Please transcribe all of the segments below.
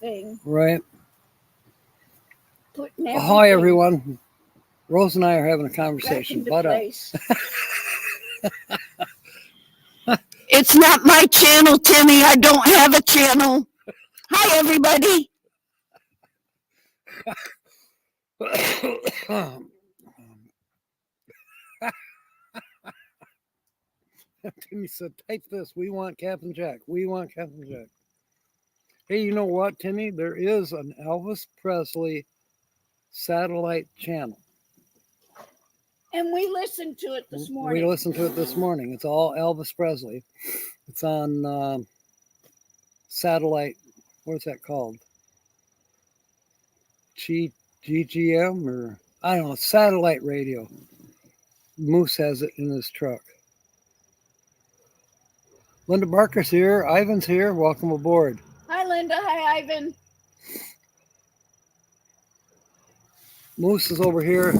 everything. Right. Putting Hi, everything everyone. Rose and I are having a back conversation. into But place. It's not my channel, Timmy. I don't have a channel. Hi, everybody. Timmy said, type this. We want Captain Jack. We want Captain Jack. Hey, you know what, Timmy? There is an Elvis Presley satellite channel. And we listened to it this morning. We listened to it this morning. It's all Elvis Presley. It's on satellite. What's that called? GGM or I don't know. Satellite radio. Moose has it in his truck. Linda Barker's here. Ivan's here. Welcome aboard. Hi, Linda. Hi, Ivan. Moose is over here.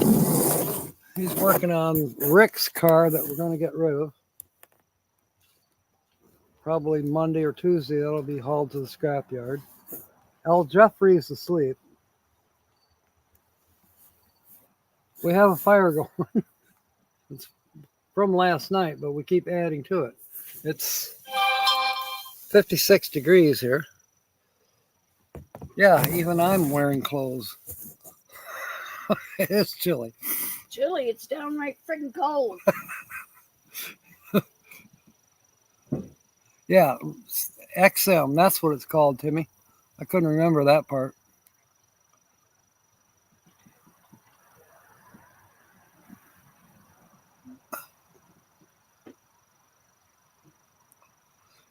He's working on Rick's car that we're going to get rid of. Probably Monday or Tuesday, that'll be hauled to the scrapyard. Al Jeffrey's asleep. We have a fire going. It's from last night, but we keep adding to it. It's 56 degrees here. Yeah, even I'm wearing clothes. It's chilly. Chilly. It's downright friggin' cold. Yeah, XM, that's what it's called, Timmy. I couldn't remember that part.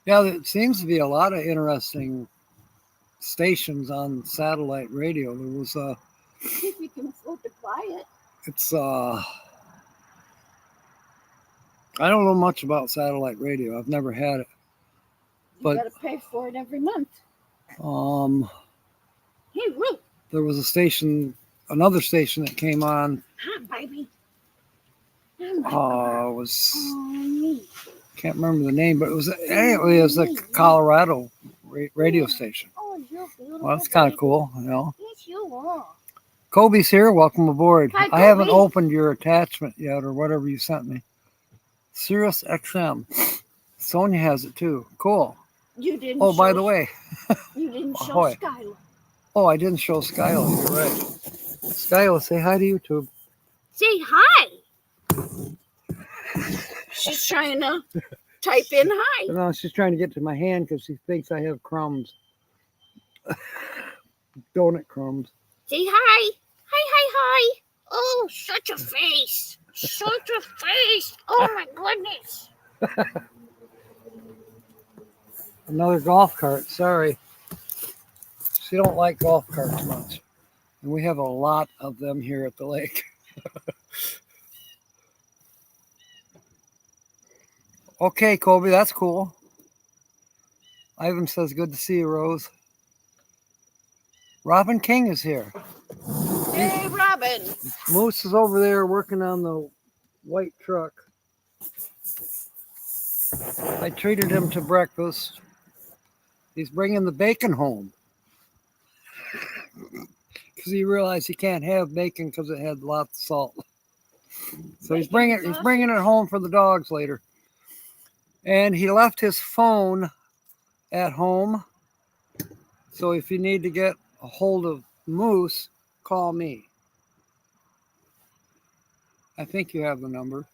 Yeah, there seems to be a lot of interesting stations on satellite radio. There was See if you can afford to buy it. it's I don't know much about satellite radio. I've never had it. You But gotta pay for it every month. Hey, Ruth. There was a station, another station that came on. Hi, baby. Can't remember the name, but it was a Colorado radio station. Oh, you're beautiful. Well, that's kind of cool, you know. Yes, you are. Kobe's here. Welcome aboard. Hi, I haven't Kobe. opened your attachment yet, or whatever you sent me. Sirius XM. Sonia has it too. Cool. You didn't. Oh, by the way. You didn't show Ahoy. Skylar. Oh, I didn't show Skylar. You're right. Skylar, say hi to YouTube. Say hi. She's trying to type in hi. No, she's trying to get to my hand because she thinks I have crumbs. Donut crumbs. Say hi. Hi. Oh, such a face. Such a face. Oh, my goodness. Another golf cart. Sorry. She don't like golf carts much. And we have a lot of them here at the lake. Okay, Kobe, that's cool. Ivan says, good to see you, Rose. Robin King is here. Hey, Robin. Moose is over there working on the white truck. I treated him to breakfast. He's bringing the bacon home. Because he realized he can't have bacon because it had lots of salt. So he's bringing it home for the dogs later. And he left his phone at home. So if you need to get a hold of Moose, call me. I think you have the number.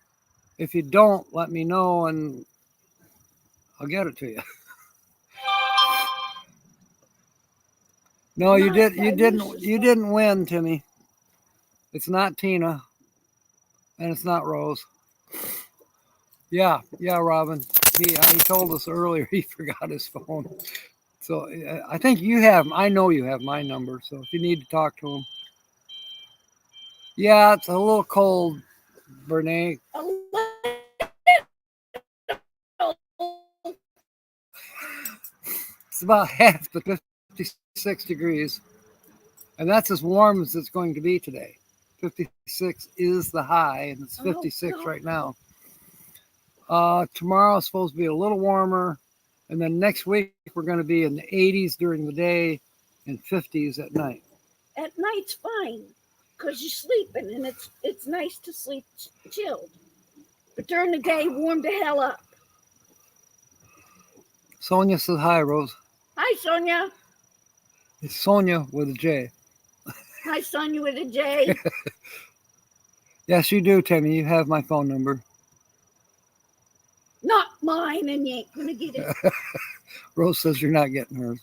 If you don't, let me know and I'll get it to you. No, you didn't win, Timmy. It's not Tina. And it's not Rose. Yeah, Robin. He told us earlier he forgot his phone. So I think you have, I know you have my number. So if you need to talk to him. Yeah, it's a little cold, Bernie. It's about half the 56 degrees. And that's as warm as it's going to be today. 56 is the high, and it's 56 right now. Tomorrow is supposed to be a little warmer. And then next week, we're going to be in the 80s during the day and 50s at night. At night's fine, 'cause you're sleeping and it's nice to sleep chilled. But during the day, warm the hell up. Sonia says hi, Rose. Hi, Sonia. It's Sonia with a J. Hi, Sonia with a J. Yes, you do, Timmy. You have my phone number. Not mine, and you ain't gonna get it. Rose says you're not getting hers.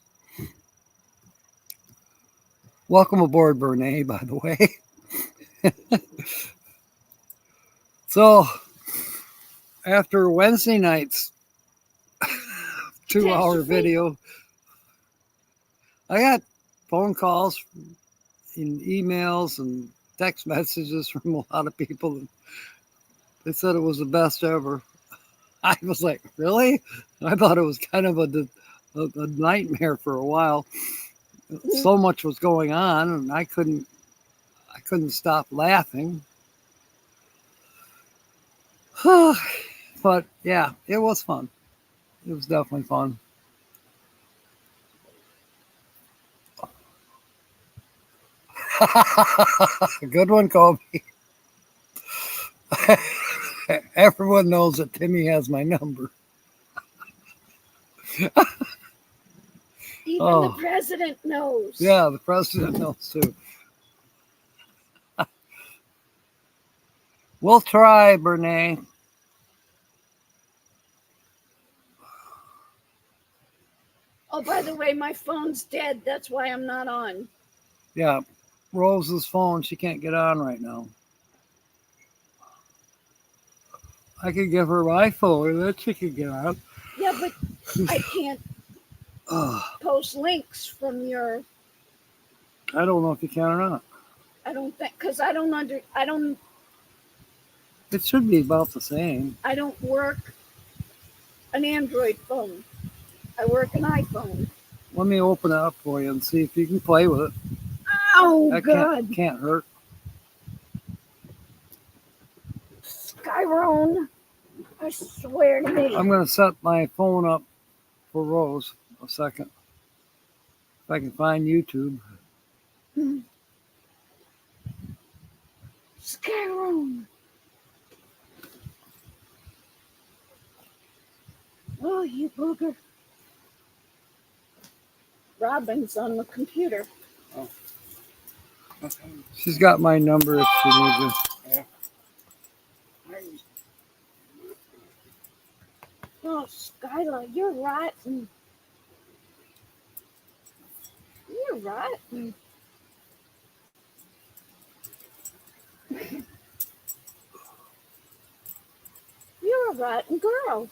Welcome aboard, Bernay, by the way. So, after Wednesday night's 2-hour video, I got phone calls and emails and text messages from a lot of people. They said it was the best ever. I was like, really? I thought it was kind of a nightmare for a while. So much was going on, and I couldn't stop laughing. But yeah, it was fun. It was definitely fun. Good one, Kobe. Everyone knows that Timmy has my number. Even the president knows. Yeah, the president knows too. We'll try, Bernay. Oh, by the way, my phone's dead. That's why I'm not on. Yeah, Rose's phone, she can't get on right now. I could give her my phone and then she could get on. Yeah, but I can't post links from your. I don't know if you can or not. I don't think, because I don't. It should be about the same. I don't work an Android phone. I work an iPhone. Let me open it up for you and see if you can play with it. Oh, That God. can't hurt. Skyrone. I swear to me. I'm going to set my phone up for Rose a second. If I can find YouTube. Skyrone. Oh, you booger. Robin's on the computer. Oh. She's got my number if she needs it. Yeah. Oh, Skylar, you're rotten. You're rotten. You're a rotten girl.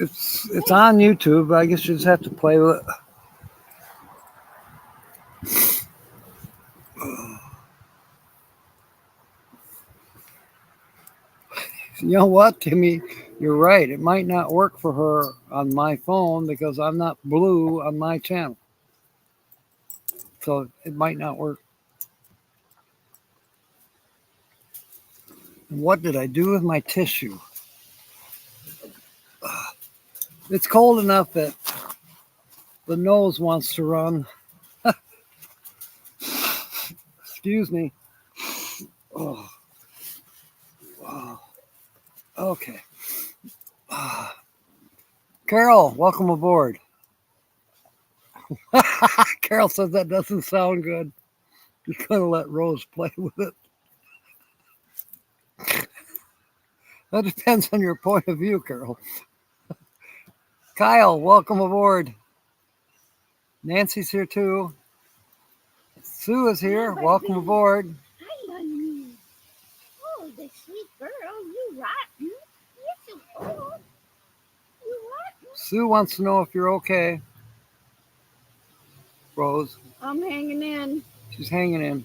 It's on YouTube. I guess you just have to play with it. You know what, Timmy? You're right. It might not work for her on my phone because I'm not blue on my channel. So it might not work. And what did I do with my tissue? It's cold enough that the nose wants to run. Excuse me. Oh. Wow. Okay. Carol, welcome aboard. Carol says that doesn't sound good. You're going to let Rose play with it. That depends on your point of view, Carol. Kyle, welcome aboard. Nancy's here too. Sue is here. Hi, Welcome baby. aboard. Hi, honey. Oh, the sweet girl. You rotten. Yes, you are. You rotten. Sue wants to know if you're okay. Rose. I'm hanging in. She's hanging in.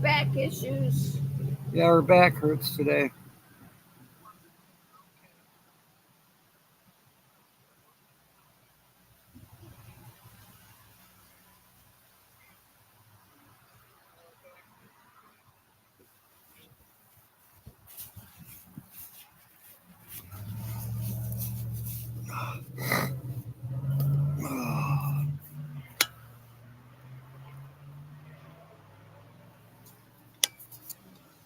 Back issues. Yeah, her back hurts today.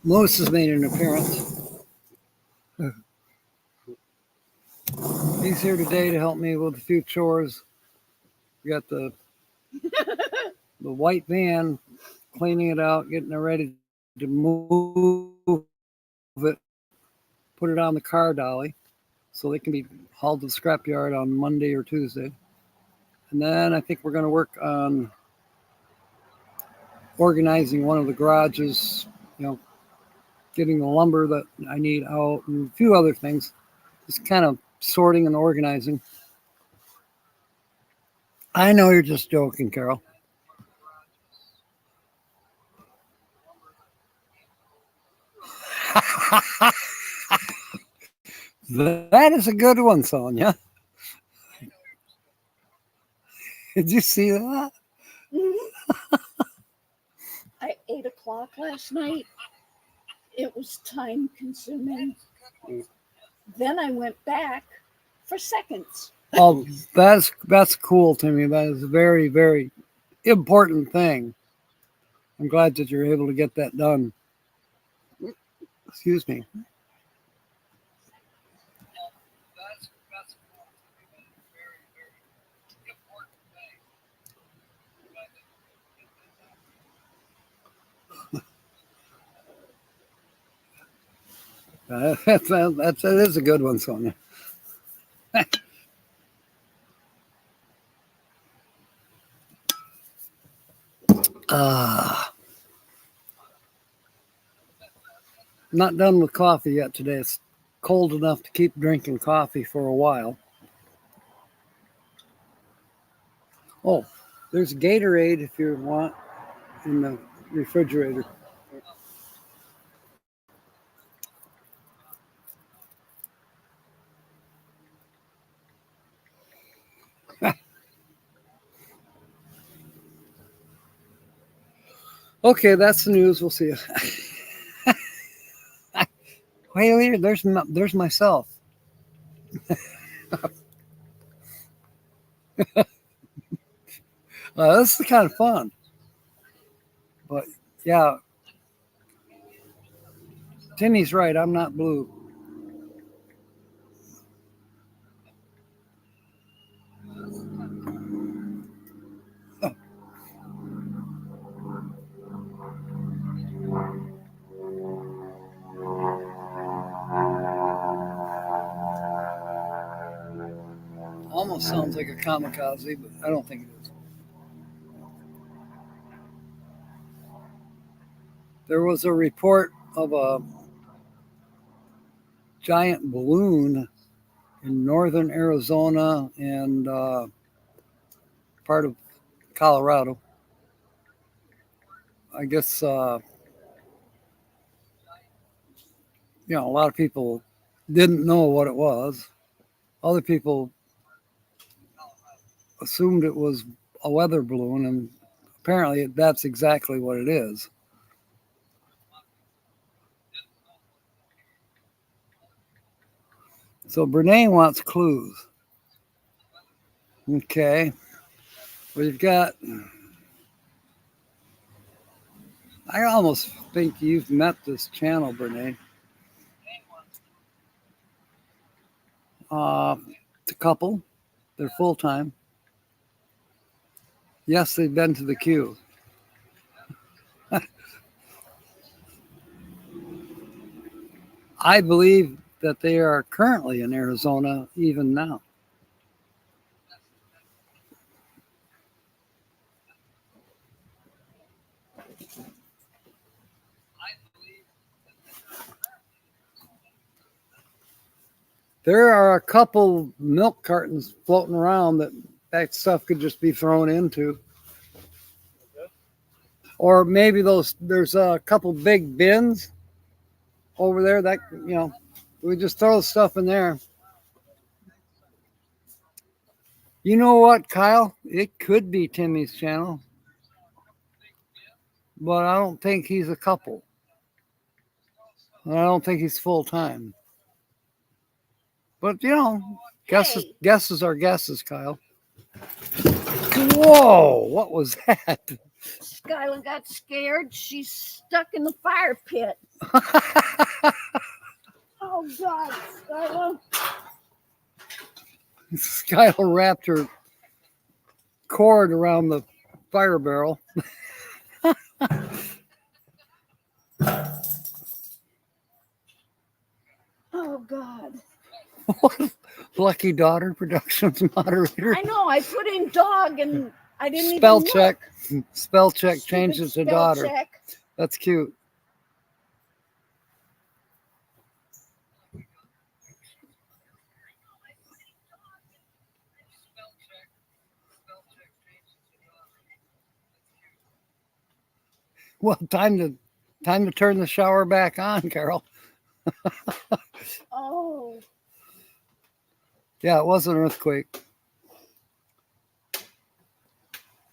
Moose has made an appearance. He's here today to help me with a few chores. We got the white van, cleaning it out, getting it ready to move it, put it on the car dolly so they can be hauled to the scrapyard on Monday or Tuesday. And then I think we're going to work on organizing one of the garages, getting the lumber that I need out and a few other things. Just kind of sorting and organizing. I know you're just joking, Carol. That is a good one, Sonia. Did you see that? At 8 o'clock last night, it was time consuming. Then I went back for seconds. Oh, that's cool, Timmy. That is a very, very important thing. I'm glad that you're able to get that done. Excuse me. That is a good one, Sonia. Not done with coffee yet today. It's cold enough to keep drinking coffee for a while. Oh, there's Gatorade if you want in the refrigerator. Okay, that's the news. We'll see you. Wait, there's myself. This is kind of fun. But yeah, Timmy's right. I'm not blue. Almost sounds like a kamikaze, but I don't think it is. There was a report of a giant balloon in northern Arizona and part of Colorado. I guess, a lot of people didn't know what it was. Other people assumed it was a weather balloon, and apparently that's exactly what it is. So Brene wants clues. Okay. We've got, I almost think you've met this channel, Brene. It's a couple. They're full-time. Yes, they've been to the queue. I believe that they are currently in Arizona even now. There are a couple milk cartons floating around that stuff could just be thrown into. Or maybe there's a couple big bins over there that, we just throw stuff in there. You know what, Kyle? It could be Timmy's channel, but I don't think he's a couple. I don't think he's full-time. But, guesses are guesses, Kyle. Whoa, what was that? Skylar got scared. She's stuck in the fire pit. Oh God, Skylar. Skylar wrapped her cord around the fire barrel. Oh God. Lucky Daughter Productions moderator. I know. I put in dog and I didn't Spell even check. look. Spell check Stupid changes to spell daughter. check. That's cute. Well, time to turn the shower back on, Carol. Oh. Yeah, it was an earthquake.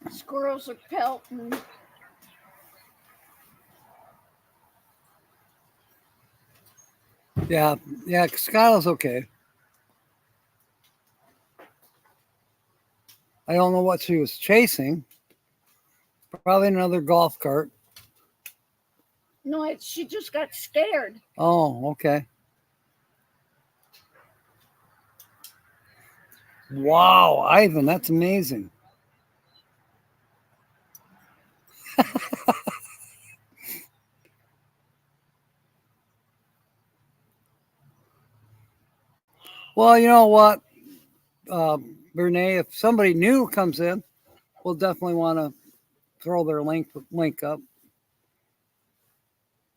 Squirrels are pelting. Yeah, Skylar's okay. I don't know what she was chasing. Probably another golf cart. No, she just got scared. Oh, okay. Wow, Ivan, that's amazing. Well, you know what, Bernays, if somebody new comes in, we'll definitely want to throw their link up.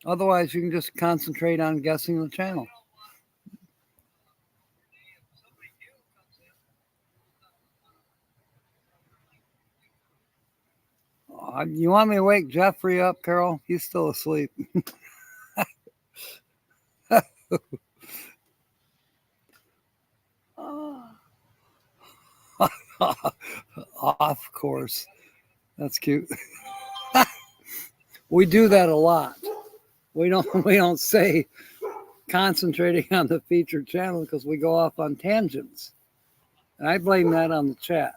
Otherwise, you can just concentrate on guessing the channel. You want me to wake Jeffrey up, Carol? He's still asleep. Oh. Off course. That's cute. We do that a lot. We don't say concentrating on the featured channel because we go off on tangents. And I blame that on the chat.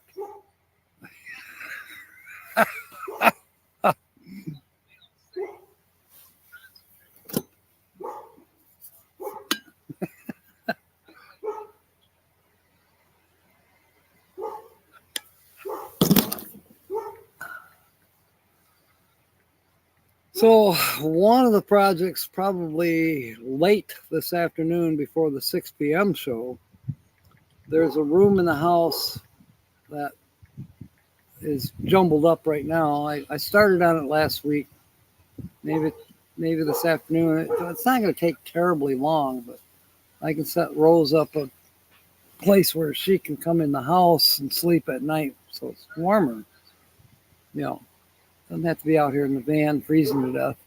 So one of the projects probably late this afternoon before the 6 p.m. show, there's a room in the house that is jumbled up right now. I started on it last week. Maybe this afternoon. It's not going to take terribly long, but I can set Rose up a place where she can come in the house and sleep at night so it's warmer. You know, doesn't have to be out here in the van freezing to death.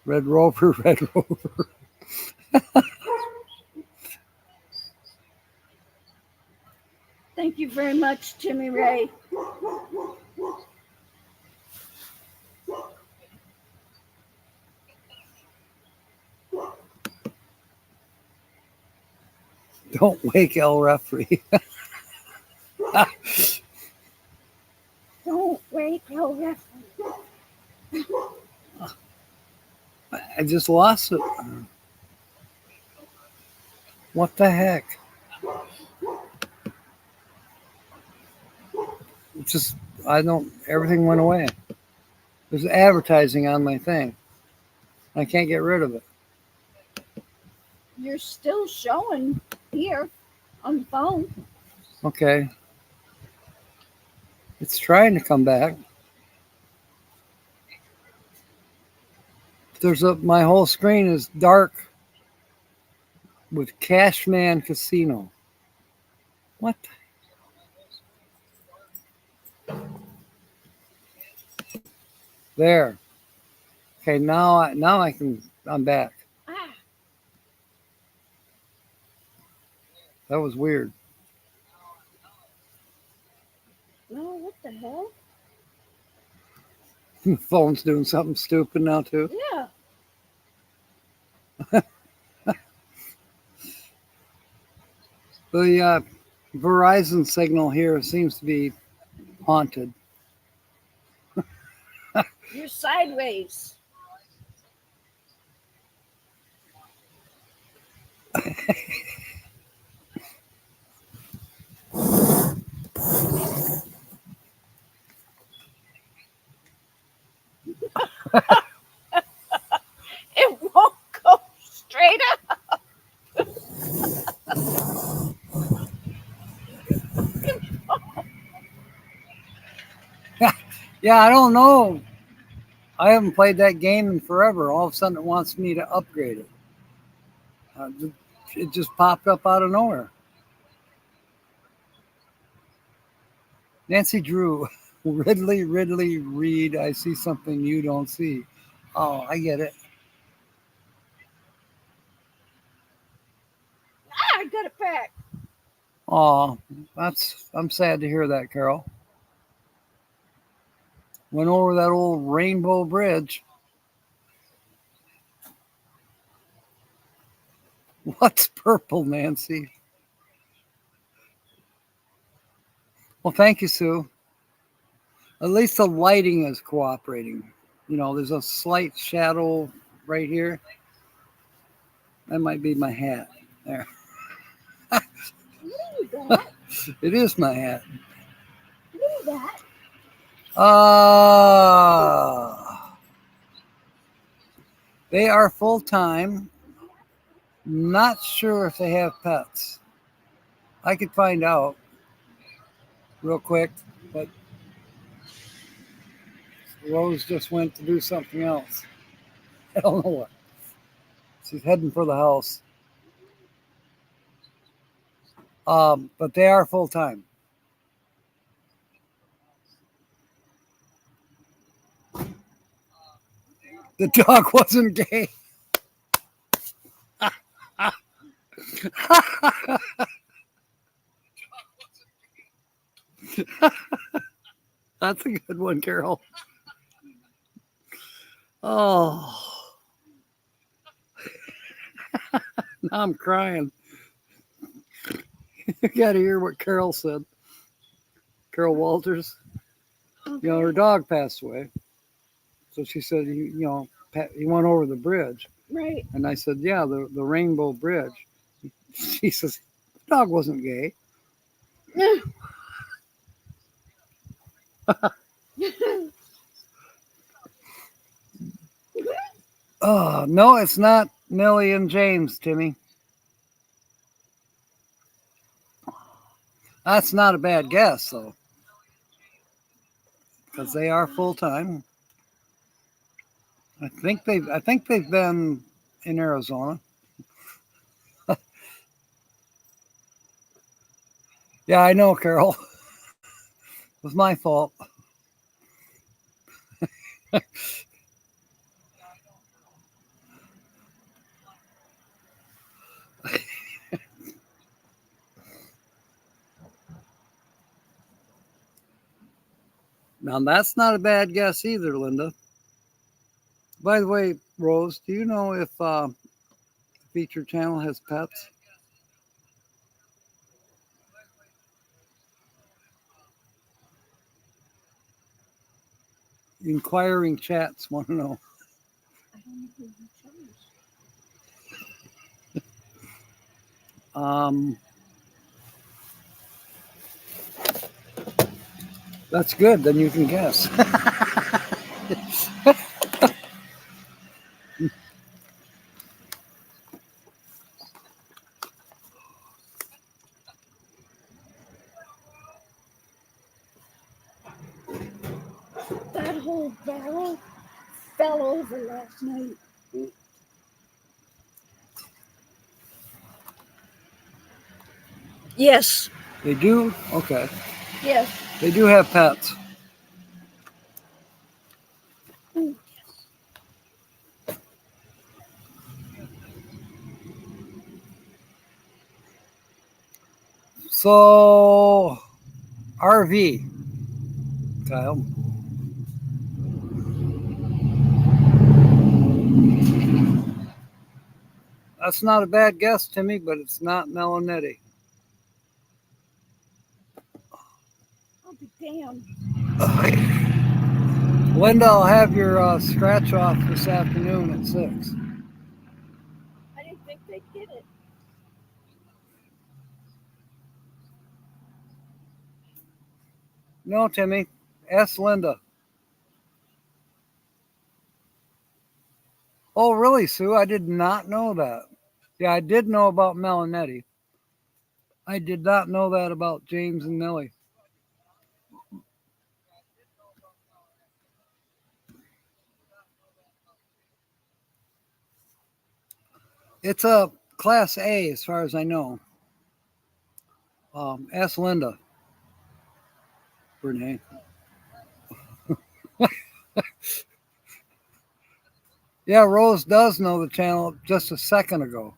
Red Rover, Red Rover. Thank you very much, Jimmy Ray. Don't wake El Referee. Don't wake El Referee. I just lost it. What the heck? It's just, everything went away. There's advertising on my thing. I can't get rid of it. You're still showing here on the phone. Okay. It's trying to come back. My whole screen is dark with Cashman Casino. What? There. Okay, I'm back. Ah. That was weird. No, what the hell? The phone's doing something stupid now too. Yeah. The Verizon signal here seems to be haunted. You're sideways. It won't go straight up. Yeah, I don't know. I haven't played that game in forever. All of a sudden, it wants me to upgrade it. It just popped up out of nowhere. Nancy Drew, Ridley, read. I see something you don't see. Oh, I get it. I got it back. Oh, I'm sad to hear that, Carol. Went over that old rainbow bridge. What's purple, Nancy? Well, thank you, Sue. At least the lighting is cooperating. You know, there's a slight shadow right here. That might be my hat. There. It is my hat. They are full time. Not sure if they have pets. I could find out real quick, but Rose just went to do something else. I don't know what. She's heading for the house. But they are full time. The dog wasn't gay. That's a good one, Carol. Oh, now I'm crying. You got to hear what Carol said. Carol Walters. You know, her dog passed away. So she said, you went over the bridge. Right. And I said, yeah, the Rainbow Bridge. She says, the dog wasn't gay. Oh, no, it's not Millie and James, Timmy. That's not a bad guess, though. Because they are full time. I think they've been in Arizona. Yeah, I know, Carol. It was my fault. Now, that's not a bad guess either, Linda. By the way, Rose, do you know if the feature channel has pets? Inquiring chats want to know. That's good. Then you can guess. That whole barrel fell over last night. Yes. They do? Okay. Yes. They do have pets. So, RV, Kyle. That's not a bad guess, Timmy, but it's not Melanetti. I'll be damned. Linda, I'll have your scratch off this afternoon at 6. I didn't think they'd get it. No, Timmy. Ask Linda. Oh, really, Sue? I did not know that. Yeah, I did know about Mel and Nettie. I did not know that about James and Nellie. It's a Class A, as far as I know. Ask Linda, Renee. Yeah, Rose does know the channel just a second ago.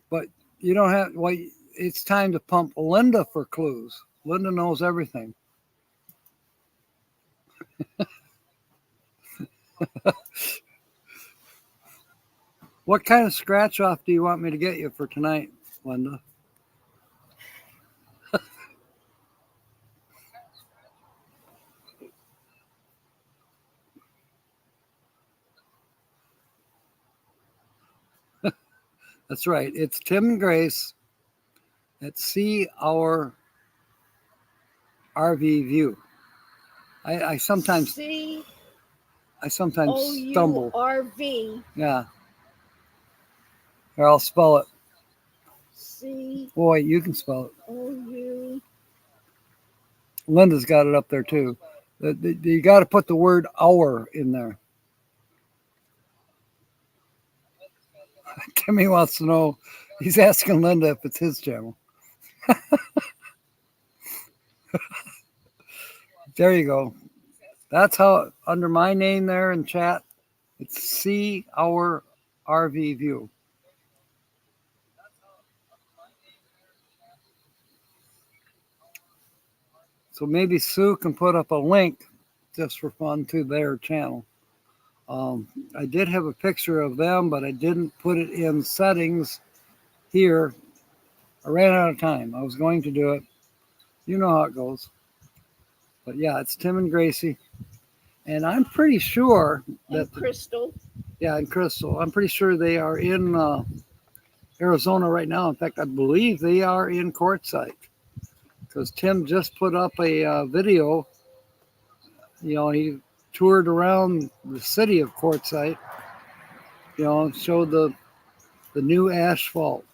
But you don't have, well, it's time to pump Linda for clues. Linda knows everything. What kind of scratch off do you want me to get you for tonight, Linda? That's right. It's Tim and Grace at See Our RV View. I sometimes C stumble. OURV. Yeah. Or I'll spell it. C Boy, you can spell it. OU. Linda's got it up there too. You got to put the word "our" in there. Timmy wants to know. He's asking Linda if it's his channel. There you go. That's how, under my name there in chat, it's See Our RV View. So maybe Sue can put up a link just for fun to their channel. I did have a picture of them, but I didn't put it in settings here. I ran out of time. I was going to do it. You know how it goes. But yeah, it's Tim and Gracie. And I'm pretty sure that And Crystal. Yeah, and Crystal. I'm pretty sure they are in Arizona right now. In fact, I believe they are in Quartzsite because Tim just put up a video. You know, he toured around the city of Quartzsite. You know, and showed the new asphalt.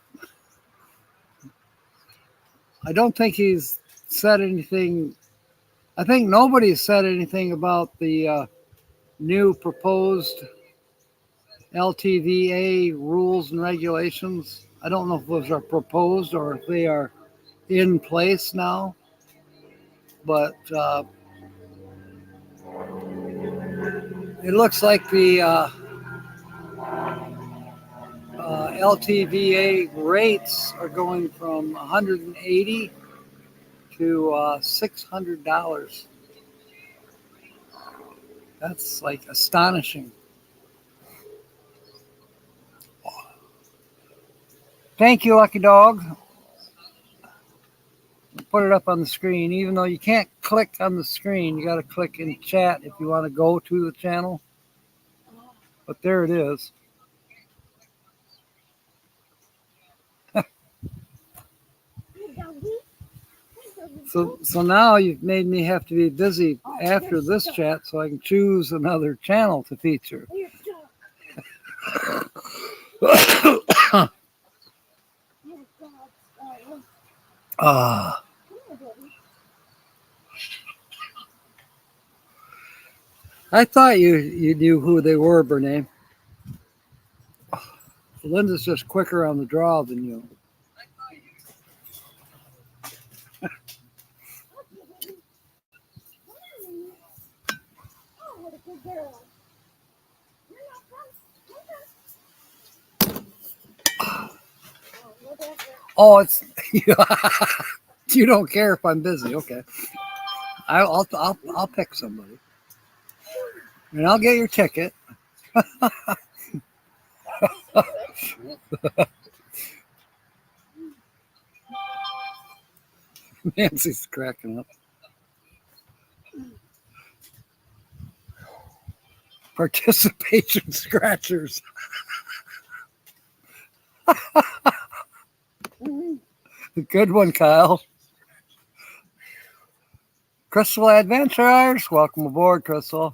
I don't think he's said anything. I think nobody's said anything about the new proposed LTVA rules and regulations. I don't know if those are proposed or if they are in place now, but it looks like the LTVA rates are going from $180 to $600. That's like astonishing. Thank you, Lucky Dog. Put it up on the screen. Even though you can't click on the screen, you got to click in chat if you want to go to the channel. But there it is. So now you've made me have to be busy after this chat so I can choose another channel to feature. I thought you knew who they were, Bernay. Linda's just quicker on the draw than you. Oh, it's you don't care if I'm busy. Okay, I'll pick somebody, and I'll get your ticket. Nancy's cracking up. Participation scratchers. Good one, Kyle. Crystal Adventures. Welcome aboard, Crystal.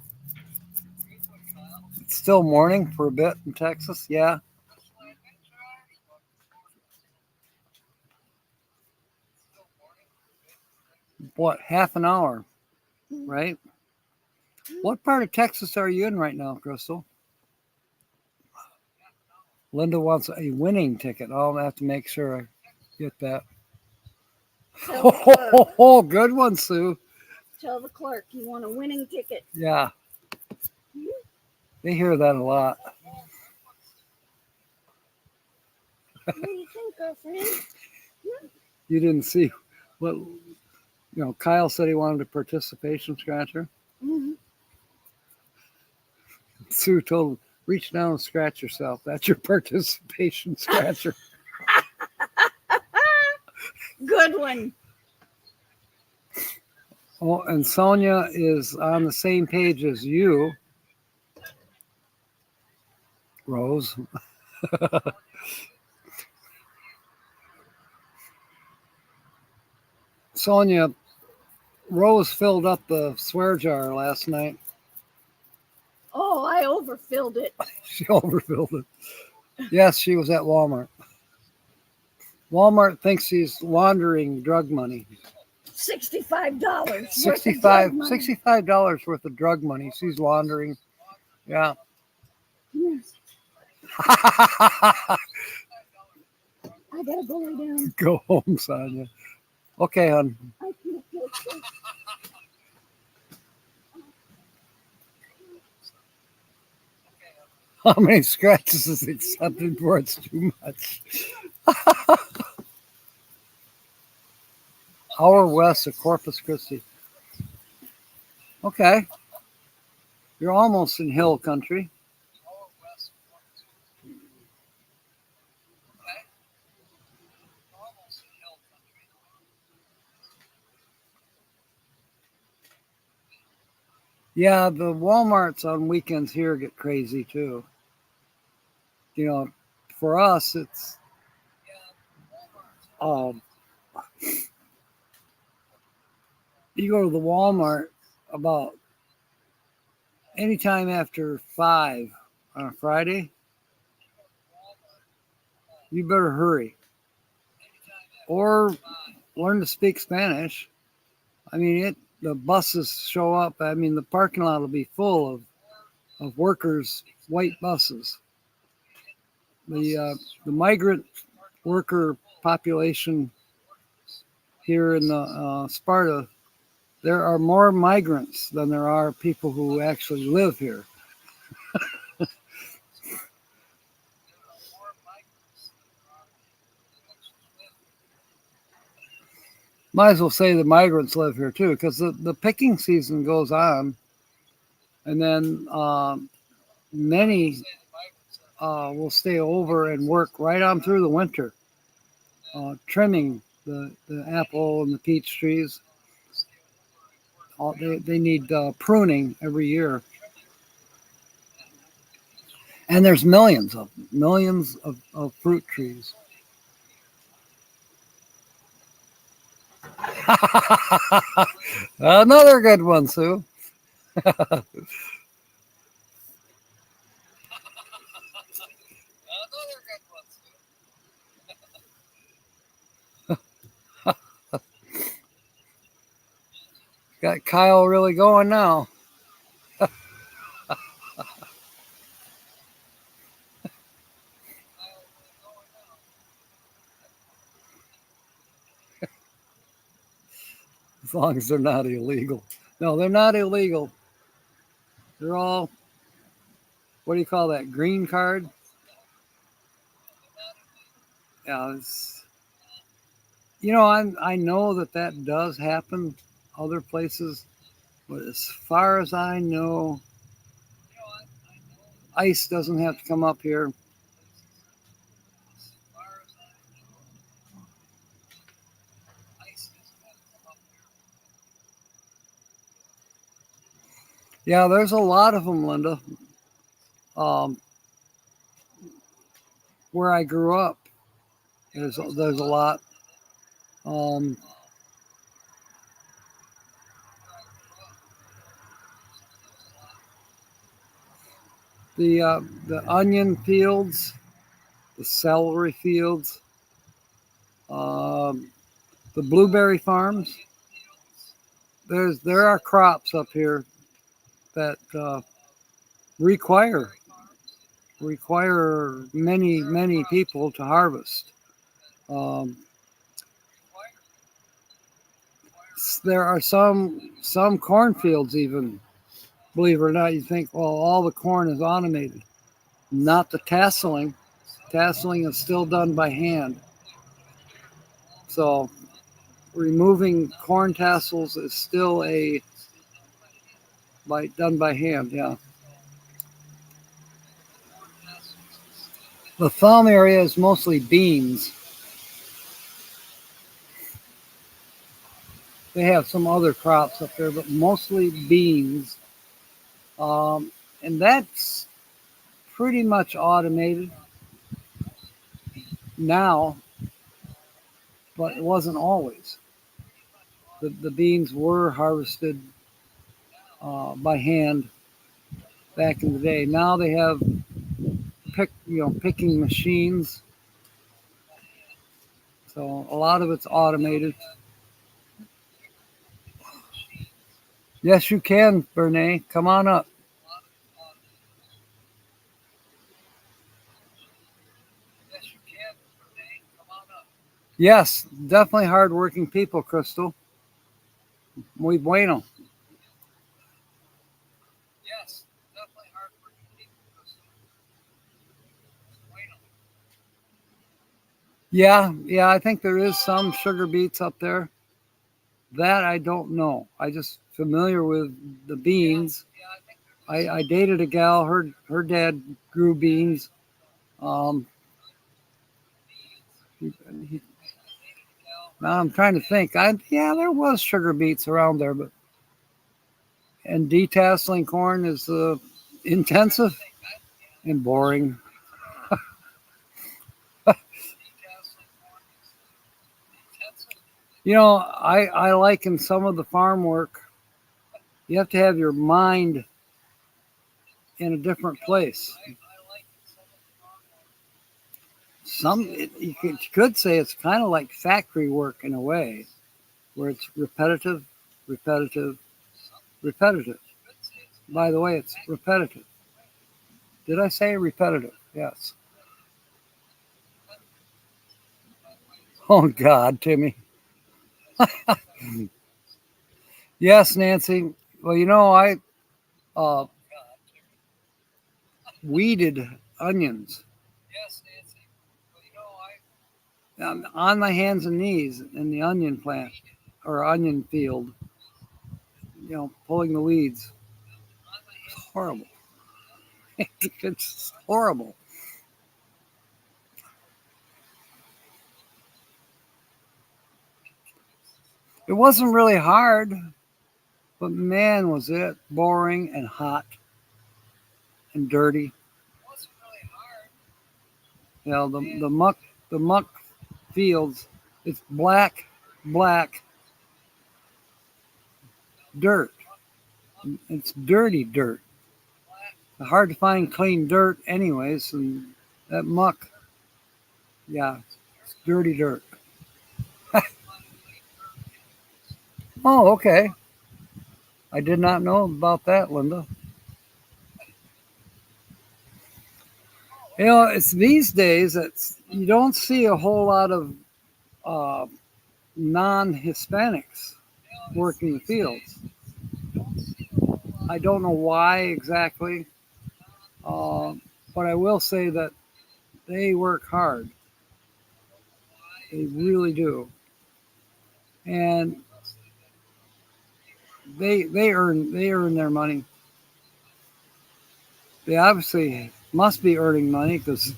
It's still morning for a bit in Texas. Yeah. What, half an hour, right? What part of Texas are you in right now, Crystal? Linda wants a winning ticket. I'll have to make sure I get that. Tell the clerk. Oh, good one, Sue. Tell the clerk you want a winning ticket. Yeah. They hear that a lot. What do you think, girlfriend? You didn't see what, Kyle said he wanted a participation scratcher. Mm-hmm. Sue told him, reach down and scratch yourself. That's your participation scratcher. Good one. Oh, and Sonia is on the same page as you, Rose. Sonia, Rose filled up the swear jar last night. Oh, I overfilled it. She overfilled it. Yes, she was at Walmart. Walmart thinks she's laundering drug money. $65. $65 worth of drug money she's laundering. Yeah. Yes. I gotta go lay down. Go home, Sonia. Okay, hon. I can't get this. How many scratches is accepted for? It's too much. Hour west of Corpus Christi. Okay. You're almost in hill country. Yeah, the Walmarts on weekends here get crazy too. For us, it's you go to the Walmart about anytime after 5 on a Friday, you better hurry or learn to speak Spanish. I mean, the buses show up. I mean, the parking lot will be full of workers, white buses. The migrant worker population here in the Sparta, there are more migrants than there are people who actually live here. Might as well say the migrants live here too, because the picking season goes on, and then many will stay over and work right on through the winter, trimming the apple and the peach trees. They need pruning every year. And there's millions of fruit trees. Another good one, Sue. Got Kyle really going now. As long as they're not illegal. No, they're not illegal. They're all, what do you call that, green card? Yeah, I know that does happen other places, but as far as I know, ICE doesn't have to come up here. Yeah, there's a lot of them, Linda. Where I grew up, there's a lot. The onion fields, the celery fields, um, the blueberry farms. There are crops up here that require many people to harvest. Um, there are some cornfields even. Believe it or not, you think, well, all the corn is automated. Not the tasseling. Tasseling is still done by hand. So removing corn tassels is still done by hand. Yeah. The thumb area is mostly beans. They have some other crops up there, but mostly beans. And that's pretty much automated now, but it wasn't always. The beans were harvested by hand back in the day. Now they have picking machines. So a lot of it's automated. Yes, you can, Bernae. Come on up. Yes, definitely hardworking people, Crystal. Muy bueno. Yes, definitely hardworking people, Crystal. Yeah, I think there is some sugar beets up there. That I don't know. I just familiar with the beans. I dated a gal. Her dad grew beans. Um, he, now I'm trying to think. Yeah, there was sugar beets around there, but and detasseling corn is intensive and boring. I like in some of the farm work, you have to have your mind in a different place. You could say it's kind of like factory work in a way, where it's repetitive, repetitive, repetitive. By the way, it's repetitive. Did I say repetitive? Yes. Oh God, Timmy. Yes, Nancy. Well, I uh, weeded onions. I'm on my hands and knees in the onion plant or onion field, pulling the weeds. It's horrible. It's horrible. It wasn't really hard, but man, was it boring and hot and dirty. The muck fields, it's black dirt. It's dirty dirt. It's hard to find clean dirt anyways, and that muck, yeah, it's dirty dirt. Oh, okay. I did not know about that, Linda. It's these days that you don't see a whole lot of uh, non-Hispanics working the fields. I don't know why exactly, uh, but I will say that they work hard. They really do, and they earn their money. They obviously must be earning money because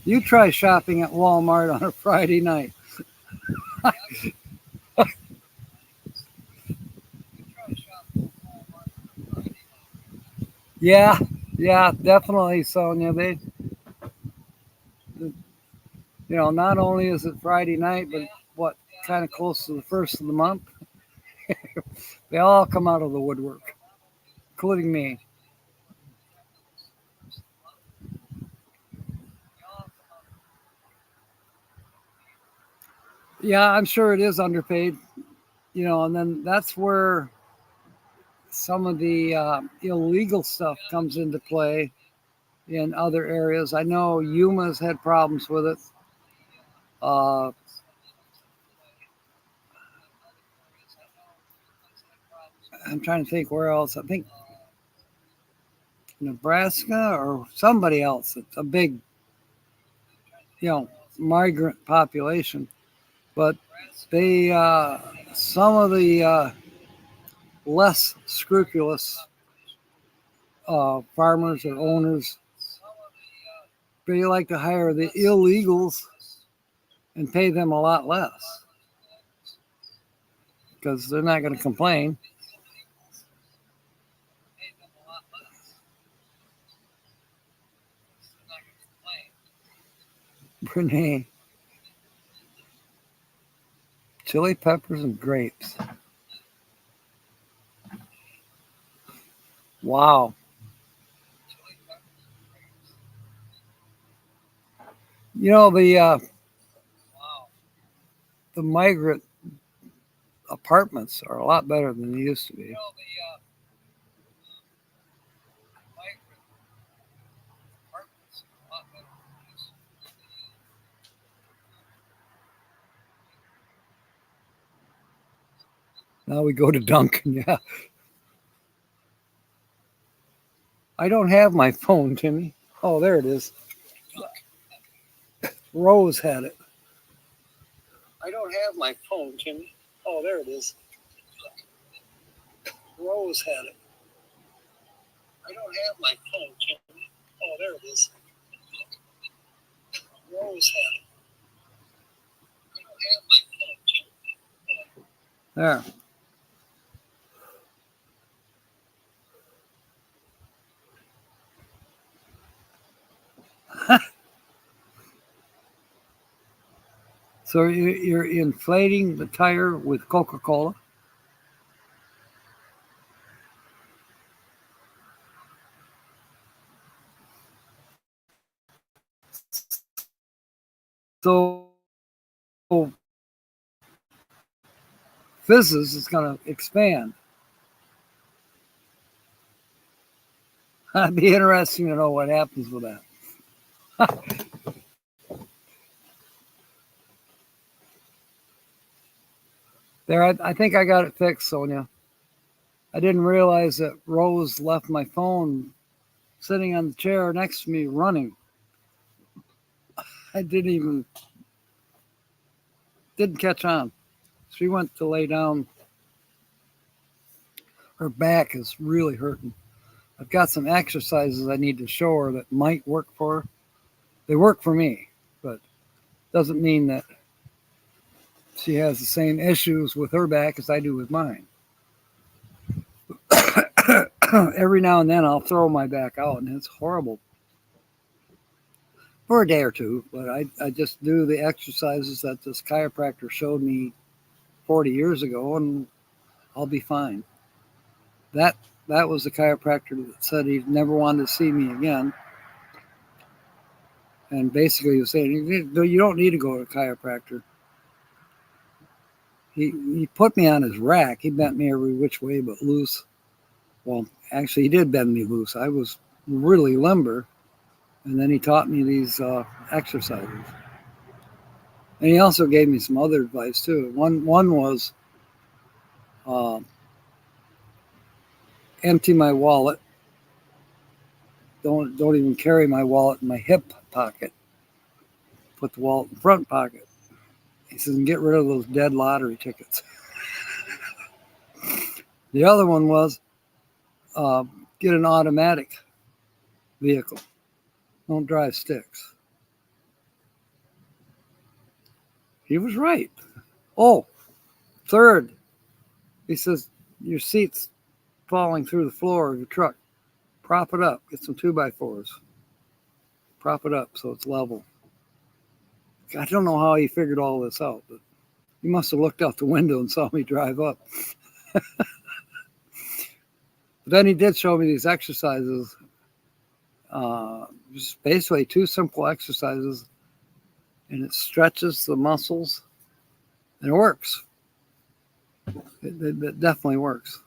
you try shopping at Walmart on a Friday night. Yeah, yeah, definitely, Sonia. Not only is it Friday night, but what kind of close to the first of the month, they all come out of the woodwork, including me. Yeah, I'm sure it is underpaid. And then that's where some of the illegal stuff comes into play in other areas. I know Yuma's had problems with it. Uh, I'm trying to think where else. I think Nebraska or somebody else. It's a big, migrant population, but they some of the less scrupulous farmers or owners, they like to hire the illegals and pay them a lot less because they're not going to complain. Renee, chili peppers and grapes. Wow. The migrant apartments are a lot better than they used to be. Now we go to Duncan. Yeah. I don't have my phone, Timmy. Oh, there it is. Rose had it. I don't have my phone, Timmy. Oh, there it is. Rose had it. I don't have my phone, Timmy. Oh, there it is. Rose had it. I don't have my phone, Timmy. There. So you're inflating the tire with Coca-Cola? So fizzes is going to expand. It'd be interesting to know what happens with that. There, I think I got it fixed, Sonia. I didn't realize that Rose left my phone sitting on the chair next to me running. I didn't catch on. She went to lay down. Her back is really hurting. I've got some exercises I need to show her that might work for her. They work for me, but doesn't mean that she has the same issues with her back as I do with mine. Every now and then I'll throw my back out, and it's horrible for a day or two, but I just do the exercises that this chiropractor showed me 40 years ago, and I'll be fine. That was the chiropractor that said he never wanted to see me again. And basically he was saying, you don't need to go to a chiropractor. He put me on his rack. He bent me every which way but loose. Well, actually, he did bend me loose. I was really limber. And then he taught me these exercises. And he also gave me some other advice, too. One was empty my wallet. Don't even carry my wallet in my hip pocket. Put the wallet in the front pocket. He says, and get rid of those dead lottery tickets. The other one was get an automatic vehicle. Don't drive sticks. He was right. Oh, third, he says, your seat's falling through the floor of your truck. Prop it up. Get some 2x4s. Prop it up so it's level. I don't know how he figured all this out, but he must have looked out the window and saw me drive up. But then he did show me these exercises. Just basically 2 simple exercises, and it stretches the muscles And it works. It definitely works.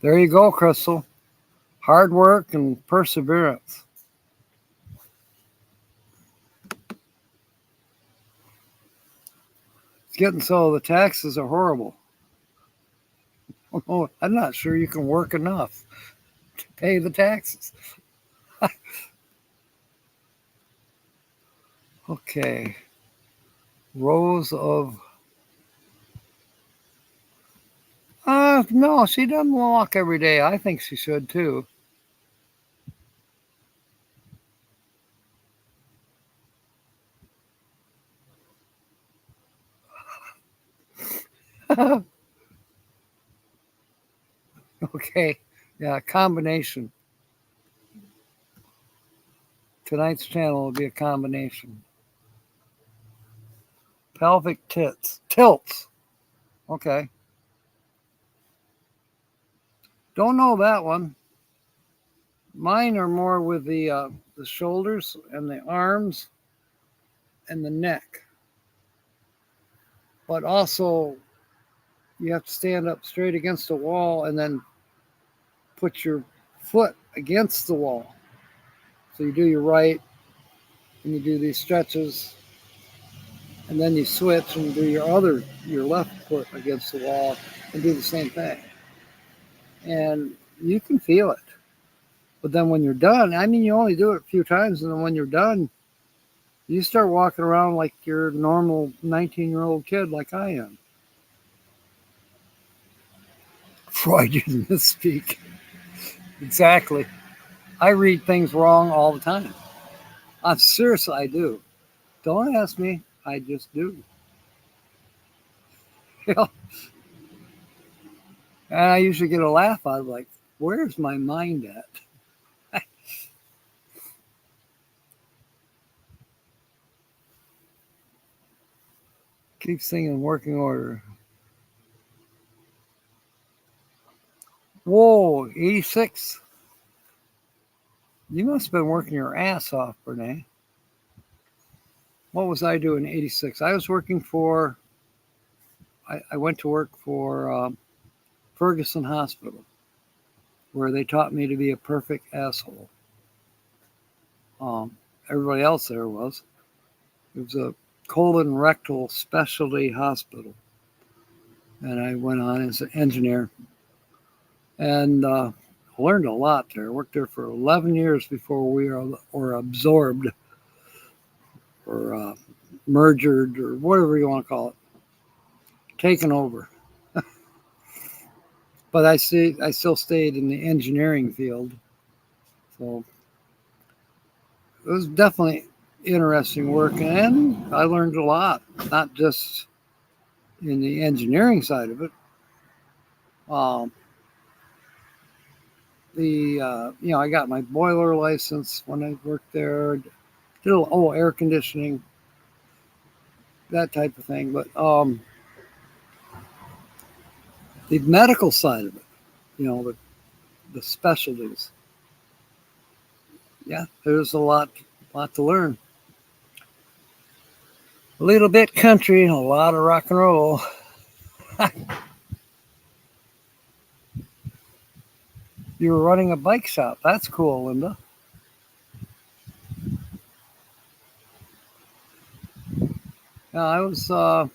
There you go, Crystal. Hard work and perseverance. It's getting so the taxes are horrible. Oh, I'm not sure you can work enough to pay the taxes. Okay. Rows of. No, she doesn't walk every day. I think she should too. Okay. Yeah, combination. Tonight's channel will be a combination. Pelvic tilts. Okay. Don't know that one. Mine are more with the shoulders and the arms and the neck. But also, you have to stand up straight against the wall and then put your foot against the wall. So you do your right, and you do these stretches, and then you switch and do your left foot against the wall and do the same thing. And you can feel it. But then when you're done, I mean, you only do it a few times, and then when you're done, you start walking around like you're a normal 19-year-old kid like I am. Freudian misspeak. Exactly. I read things wrong all the time. I'm serious, I do. Don't ask me. I just do. And I usually get a laugh out of like, where's my mind at? Keep singing working order. Whoa, 86. You must have been working your ass off, Brene. What was I doing in 86? I was working for, I went to work for Ferguson Hospital, where they taught me to be a perfect asshole. Everybody else there was. It was a colon rectal specialty hospital. And I went on as an engineer. And learned a lot there. I worked there for 11 years before we were absorbed or merged or whatever you want to call it, taken over. But I still stayed in the engineering field. So it was definitely interesting work, and I learned a lot, not just in the engineering side of it. I got my boiler license when I worked there. Did air conditioning, that type of thing. But the medical side of it, the specialties. Yeah, there's a lot to learn. A little bit country, a lot of rock and roll. You were running a bike shop. That's cool, Linda. Yeah, I was. Let's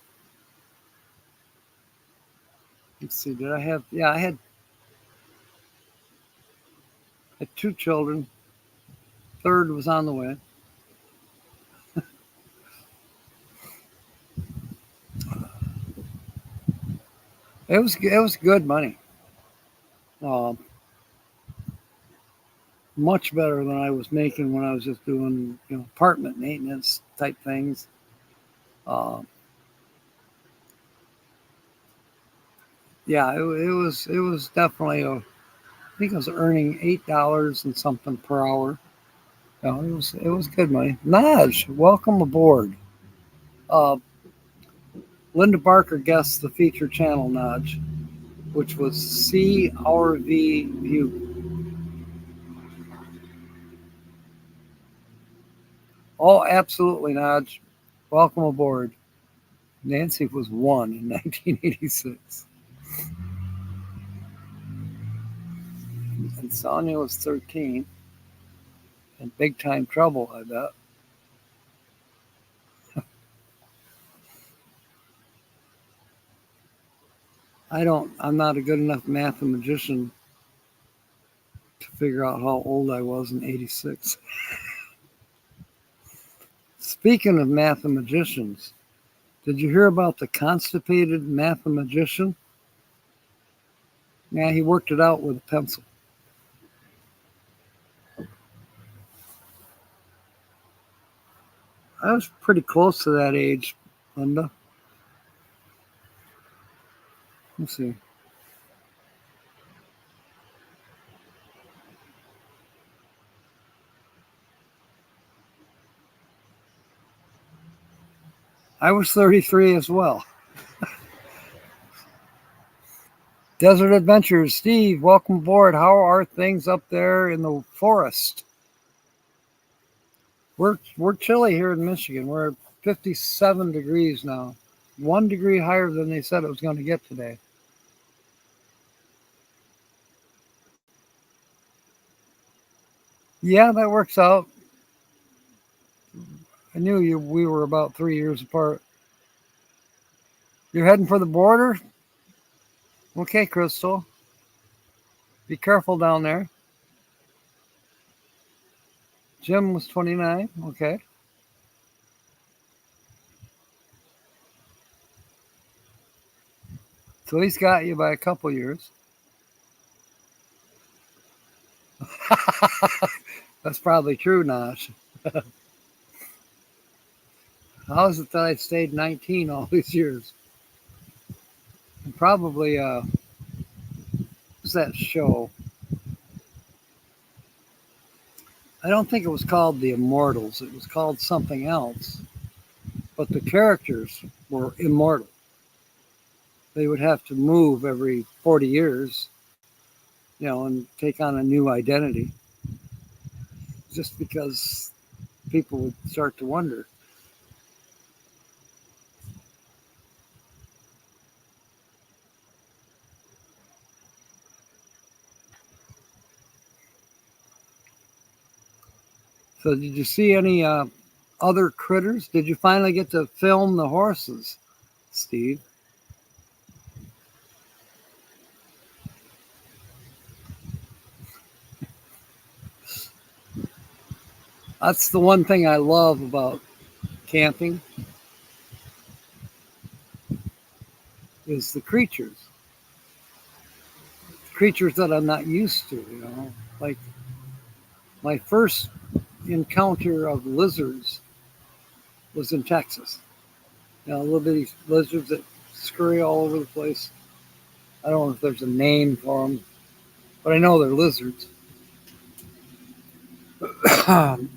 see. Did I have? Yeah, I had 2 children. Third was on the way. It was good money. Much better than I was making when I was just doing apartment maintenance type things. Yeah, it was definitely I think I was earning $8 and something per hour. It was good money. Naj, welcome aboard. Linda Barker guessed the feature channel, Naj, which was See Our V View. Oh, absolutely, Nodge. Welcome aboard. Nancy was 1 in 1986. And Sonia was 13. In big time trouble, I bet. I'm not a good enough mathematician to figure out how old I was in 86. Speaking of mathematicians, did you hear about the constipated mathematician? Yeah, he worked it out with a pencil. I was pretty close to that age, Linda. Let's see. I was 33 as well. Desert Adventures, Steve, welcome aboard. How are things up there in the forest? We're chilly here in Michigan. We're at 57 degrees now. 1 degree higher than they said it was going to get today. Yeah, that works out. I knew we were about 3 years apart. You're heading for the border? Okay, Crystal. Be careful down there. Jim was 29. Okay. So he's got you by a couple years. That's probably true, Nash. How is it that I stayed 19 all these years? And probably, what's that show? I don't think it was called The Immortals. It was called something else. But the characters were immortal. They would have to move every 40 years, and take on a new identity just because people would start to wonder. So, did you see any other critters? Did you finally get to film the horses, Steve? That's the one thing I love about camping is the creatures that I'm not used to. Like my first encounter of lizards was in Texas. Little bitty lizards that scurry all over the place. I don't know if there's a name for them, but I know they're lizards. um,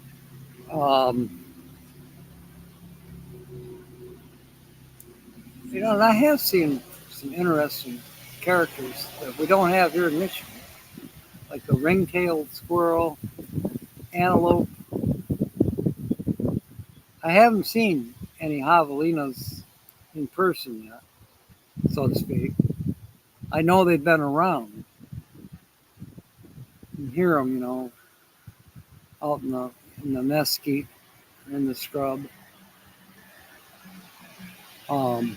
and I have seen some interesting characters that we don't have here in Michigan, like the ring-tailed squirrel, antelope. I haven't seen any javelinas in person yet, so to speak. I know they've been around. You hear them, out in the mesquite, in the scrub. Um,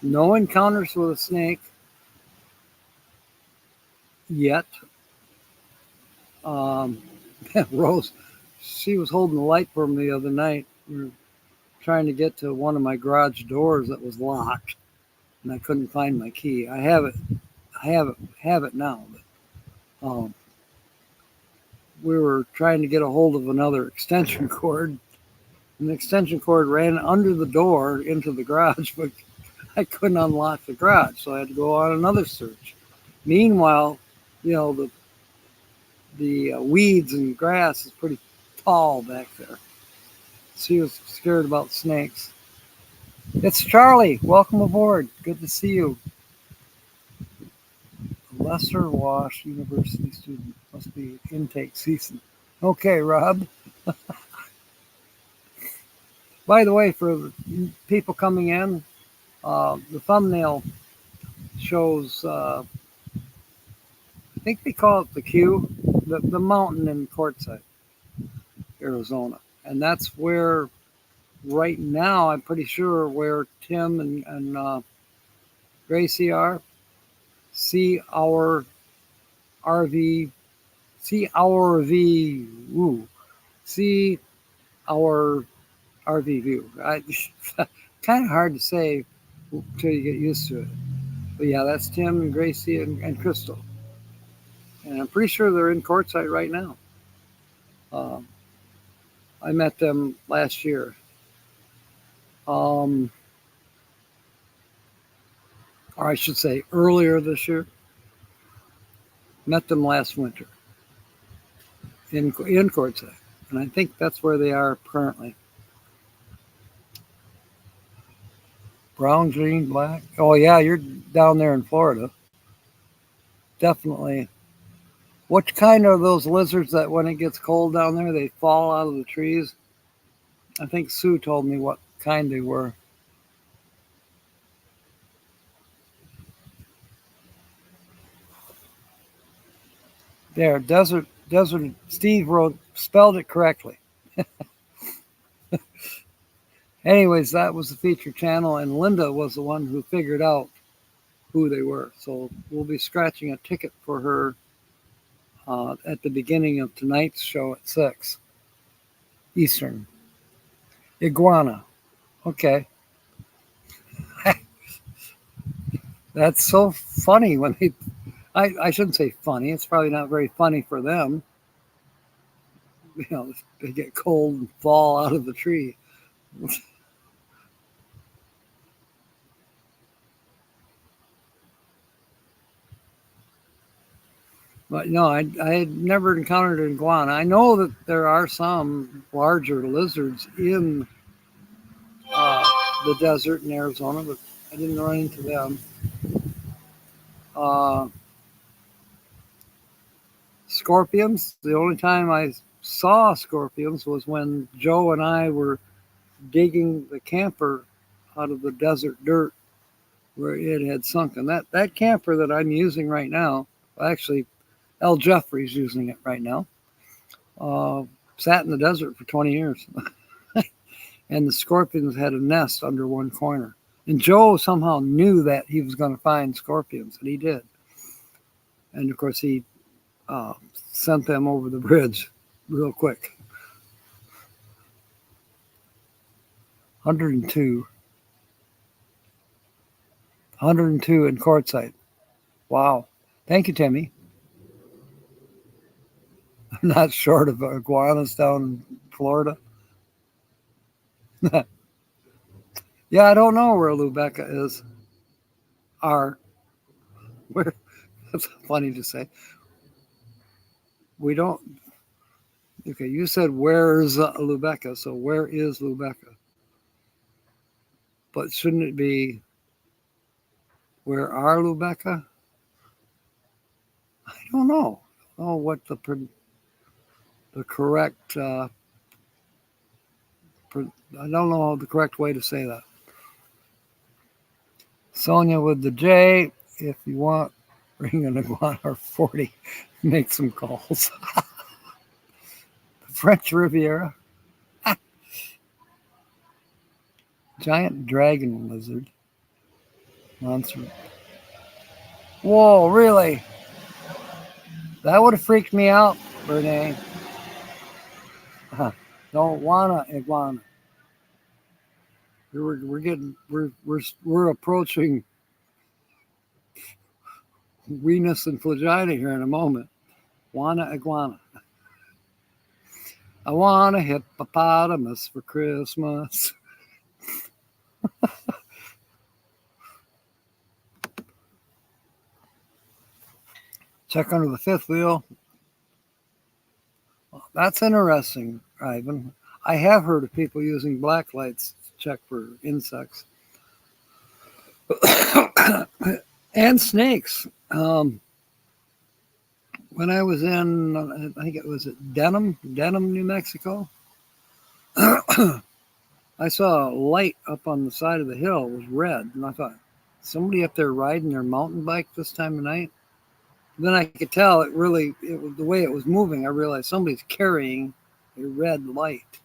no encounters with a snake yet. Rose, she was holding the light for me the other night. We were trying to get to one of my garage doors that was locked, and I couldn't find my key. I have it. Have it now. But, we were trying to get a hold of another extension cord, and the extension cord ran under the door into the garage, but I couldn't unlock the garage, so I had to go on another search. Meanwhile, the weeds and grass is pretty tall back there. She was scared about snakes. It's Charlie. Welcome aboard. Good to see you. Lesser Wash University student. Must be intake season. Okay, Rob. By the way, for people coming in, the thumbnail shows, I think they call it the Q, the mountain in Quartzsite, Arizona. And that's where, right now, I'm pretty sure where Tim and Gracie are. See our RV, see our V, ooh, see our RV view. Kind of hard to say until you get used to it. But yeah, that's Tim and Gracie and Crystal. And I'm pretty sure they're in Quartzsite right now. Um, I met them last year. Or I should say earlier this year. Met them last winter in Quartzsite. And I think that's where they are currently. Brown, green, black. Oh, yeah, you're down there in Florida. Definitely. What kind are those lizards that when it gets cold down there, they fall out of the trees? I think Sue told me what kind they were. There, desert. Steve spelled it correctly. Anyways, that was the feature channel, and Linda was the one who figured out who they were. So we'll be scratching a ticket for her at the beginning of tonight's show at 6 Eastern. Iguana. Okay. That's so funny when they. I shouldn't say funny. It's probably not very funny for them. You know, they get cold and fall out of the tree. But no, I had never encountered an iguana. I know that there are some larger lizards in the desert in Arizona, but I didn't run into them. Uh, Scorpions. The only time I saw scorpions was when Joe and I were digging the camper out of the desert dirt where it had sunken. That camper that I'm using right now, actually, L. Jeffrey's using it right now. Sat in the desert for 20 years. And the scorpions had a nest under one corner. And Joe somehow knew that he was going to find scorpions, and he did. And of course, he sent them over the bridge real quick. 102. 102 in Quartzsite. Wow. Thank you, Timmy. I'm not short of iguanas down in Florida. Yeah, I don't know where Lubecca is. Where? That's funny to say. We don't. Okay, you said where's Lubecca, so where is Lubecca? But shouldn't it be where are Lubecca? I don't know. Oh, what the correct. I don't know the correct way to say that. Sonia with the J. If you want, ring an iguana or 40. Make some calls. The French Riviera. Giant dragon lizard. Monster. Whoa, really? That would have freaked me out, Renee. Don't wanna iguana. We're approaching Venus and Flagina here in a moment. Wanna iguana. I want a hippopotamus for Christmas. Check under the fifth wheel. That's interesting, Ivan. I have heard of people using black lights to check for insects and snakes. When I was in, I think it was at Denham, New Mexico, I saw a light up on the side of the hill. It was red. And I thought, somebody up there riding their mountain bike this time of night? Then I could tell it was the way it was moving. I realized somebody's carrying a red light.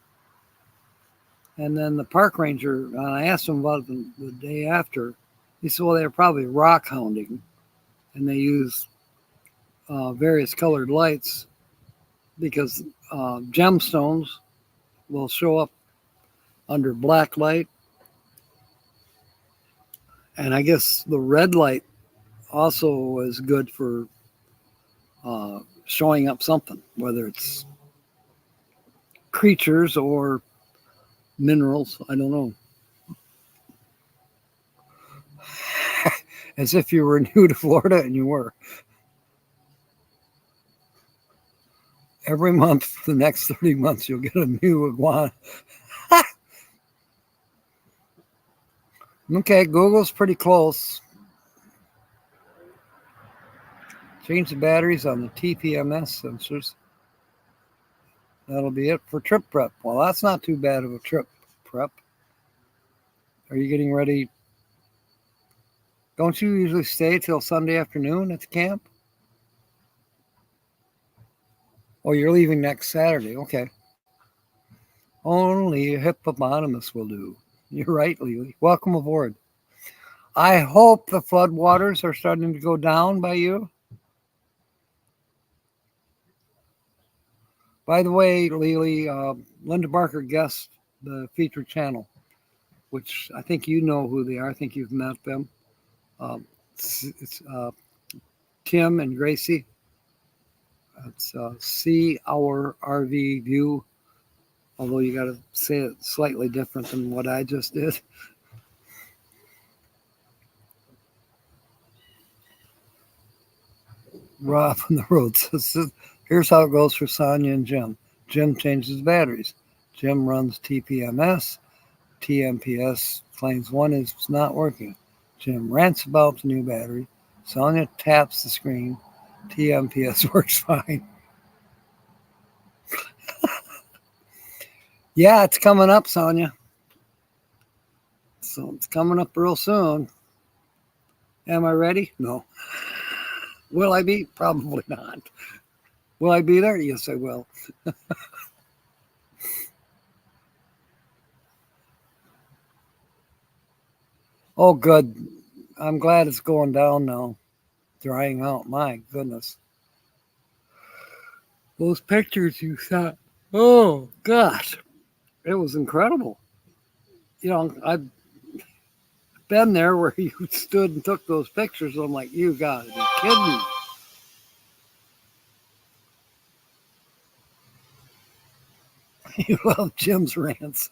And then the park ranger, I asked him about it the day after. He said, well, they were probably rock hounding, and they use various colored lights because gemstones will show up under black light. And I guess the red light also is good for showing up something, whether it's creatures or minerals. I don't know. As if you were new to Florida, and you were. Every month, the next 30 months, you'll get a new iguana. Okay, Google's pretty close. Change the batteries on the TPMS sensors. That'll be it for trip prep. Well, that's not too bad of a trip prep. Are you getting ready? Don't you usually stay till Sunday afternoon at the camp? Oh, you're leaving next Saturday. Okay. Only a hippopotamus will do. You're right, Lily. Welcome aboard. I hope the floodwaters are starting to go down by you. By the way, Lily, Linda Barker guessed the featured channel, which I think you know who they are. I think you've met them. It's Tim and Gracie. It's See Our RV View, although you got to say it slightly different than what I just did. Rob on the road says, here's how it goes for Sonia and Jim. Jim changes batteries. Jim runs TPMS. TMPS claims one is not working. Jim rants about the new battery. Sonia taps the screen. TMPS works fine. Yeah, it's coming up, Sonia. So it's coming up real soon. Am I ready? No. Will I be? Probably not. Will I be there? Yes, I will. Oh, good. I'm glad it's going down now. Drying out. My goodness. Those pictures you shot. Oh, gosh. It was incredible. You know, I've been there where you stood and took those pictures. I'm like, you got to be kidding. You love Jim's rants.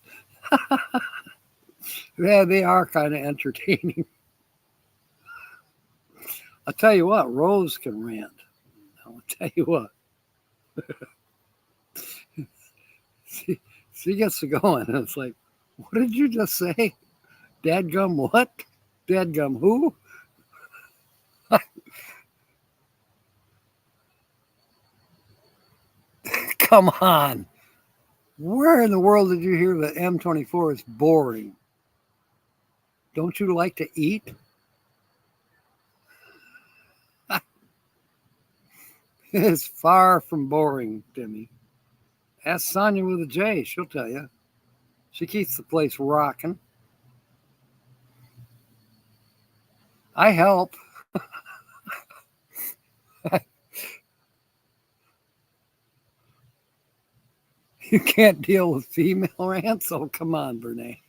Yeah, they are kind of entertaining. I'll tell you what, Rose can rant. I'll tell you what. she gets to going, and it's like, what did you just say? Dadgum what? Dadgum who? Come on. Where in the world did you hear that M24 is boring? Don't you like to eat? It's far from boring, Timmy. Ask Sonia with a J. She'll tell you. She keeps the place rocking. I help. You can't deal with female rants? Oh, come on, Brene.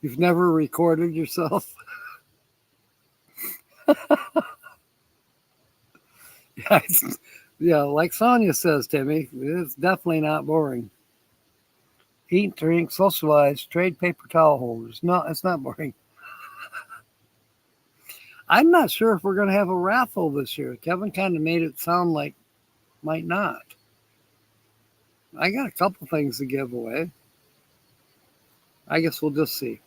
You've never recorded yourself? Yeah, like Sonia says, Timmy, it's definitely not boring. Eat, drink, socialize, trade paper towel holders. No, it's not boring. I'm not sure if we're going to have a raffle this year. Kevin kind of made it sound like might not. I got a couple things to give away. I guess we'll just see.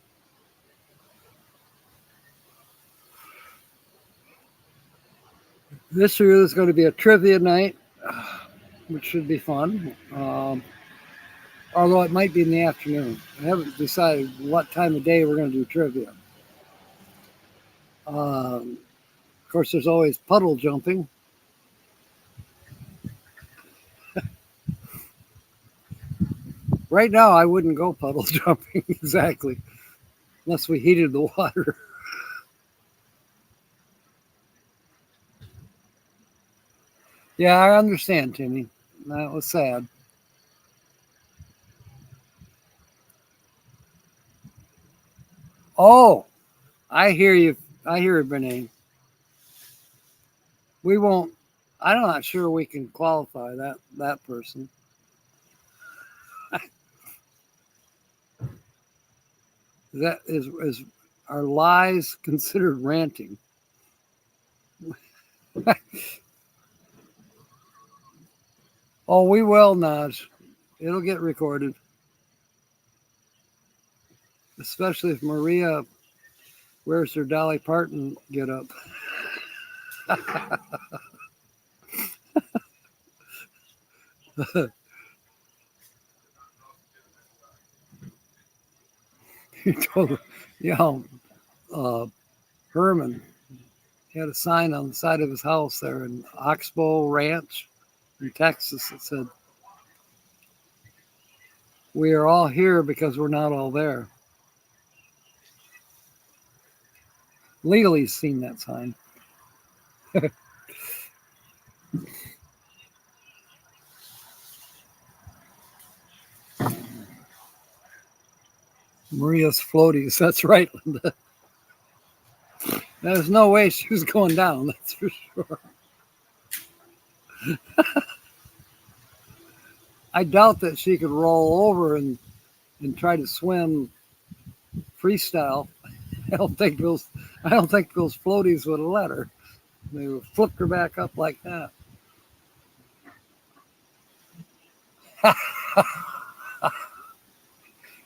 This year there's going to be a trivia night, which should be fun. Although it might be in the afternoon. I haven't decided what time of day we're going to do trivia. Of course, there's always puddle jumping. Right now, I wouldn't go puddle jumping exactly, unless we heated the water. Yeah, I understand, Timmy. That was sad. Oh, I hear you. I hear it, Renee. We won't. I'm not sure we can qualify that person. That is our lies considered ranting? Oh, we will, Naj. It'll get recorded, especially if Maria wears her Dolly Parton get up. He told, yeah, Herman had a sign on the side of his house there in Oxbow Ranch in Texas that said, "We are all here because we're not all there." Legally's seen that sign. Maria's floaties. That's right, Linda. There's no way she was going down, that's for sure. I doubt that she could roll over and try to swim freestyle. I don't think those floaties would have let her. They would flip her back up like that.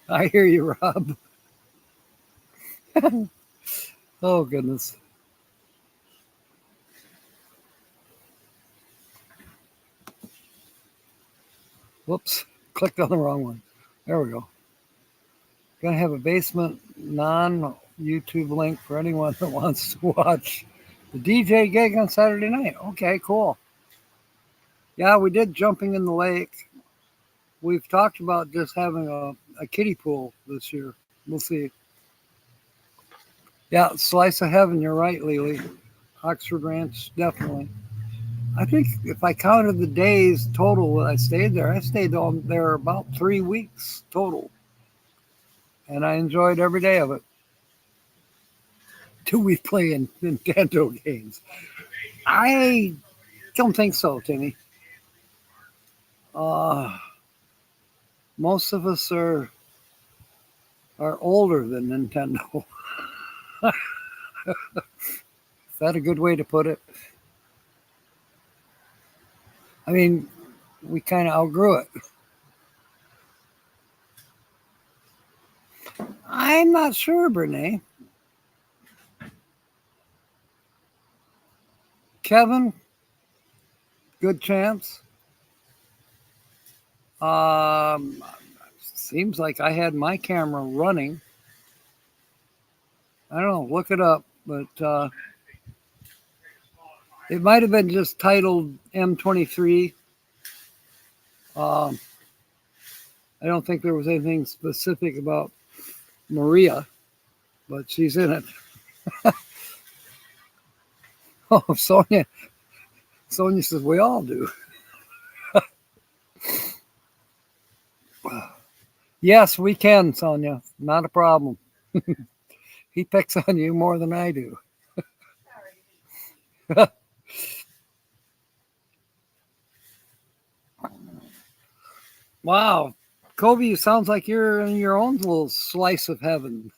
I hear you, Rob. Oh, goodness. Whoops. Clicked on the wrong one. There we go. Gonna have a basement non-YouTube link for anyone that wants to watch the DJ gig on Saturday night. Okay, cool. Yeah, we did jumping in the lake. We've talked about just having a kiddie pool this year. We'll see. Yeah, slice of heaven. You're right, Lily. Oxford Ranch, definitely. I think if I counted the days total that I stayed there about 3 weeks total. And I enjoyed every day of it. Till we play in Nintendo games. I don't think so, Timmy. Most of us are older than Nintendo. Is that a good way to put it? I mean, we kind of outgrew it. I'm not sure, Brene. Kevin, good chance. Seems like I had my camera running. I don't know, look it up, but it might have been just titled M23. I don't think there was anything specific about Maria, but she's in it. Oh, Sonia says we all do. Yes, we can, Sonia. Not a problem. He picks on you more than I do. Wow. Kobe, sounds like you're in your own little slice of heaven.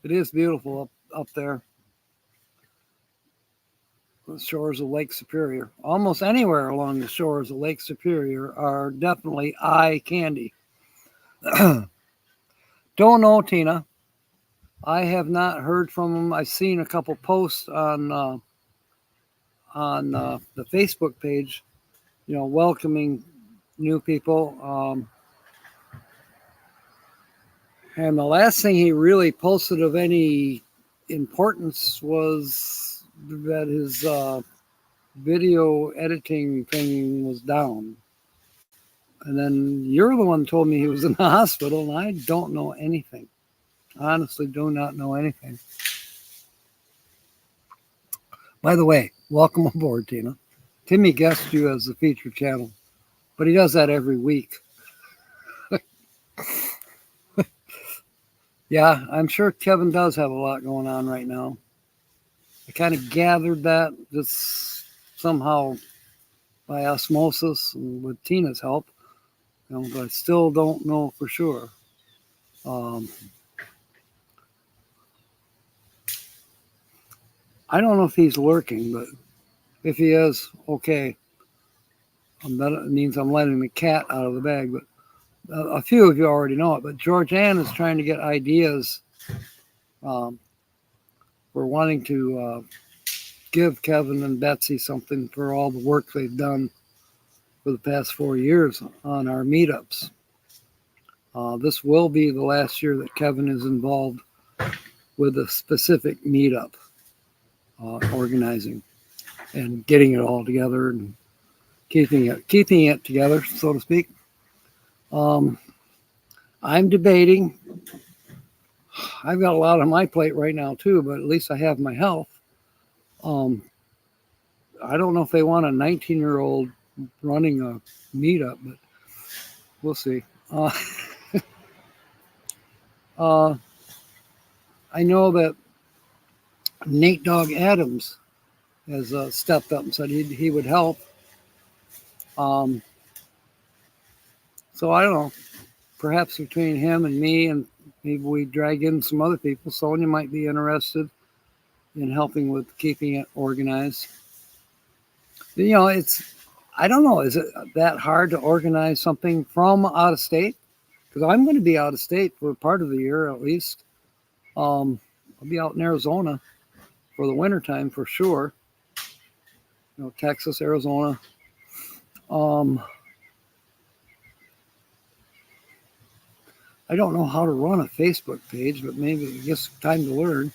It is beautiful up there. The shores of Lake Superior. Almost anywhere along the shores of Lake Superior are definitely eye candy. Don't know, Tina. I have not heard from them. I've seen a couple posts on on the Facebook page, welcoming new people. And the last thing he really posted of any importance was that his video editing thing was down. And then you're the one who told me he was in the hospital, and I don't know anything. I honestly do not know anything. By the way, welcome aboard, Tina. Timmy guessed you as the featured channel, but he does that every week. Yeah, I'm sure Kevin does have a lot going on right now. I kind of gathered that just somehow by osmosis and with Tina's help, but I still don't know for sure. I don't know if he's lurking, but if he is, okay. It means I'm letting the cat out of the bag. But a few of you already know it. But Georgianne is trying to get ideas for wanting to give Kevin and Betsy something for all the work they've done for the past 4 years on our meetups. This will be the last year that Kevin is involved with a specific meetup organizing and getting it all together and keeping it together, so to speak. I'm debating. I've got a lot on my plate right now too, but at least I have my health. I don't know if they want a 19-year-old running a meetup, but we'll see. I know that Nate Dogg Adams has stepped up and said he would help. So I don't know. Perhaps between him and me, and maybe we drag in some other people. Sonia might be interested in helping with keeping it organized. I don't know. Is it that hard to organize something from out of state? Because I'm going to be out of state for part of the year at least. I'll be out in Arizona for the wintertime for sure. Texas, Arizona. I don't know how to run a Facebook page, but maybe I guess time to learn.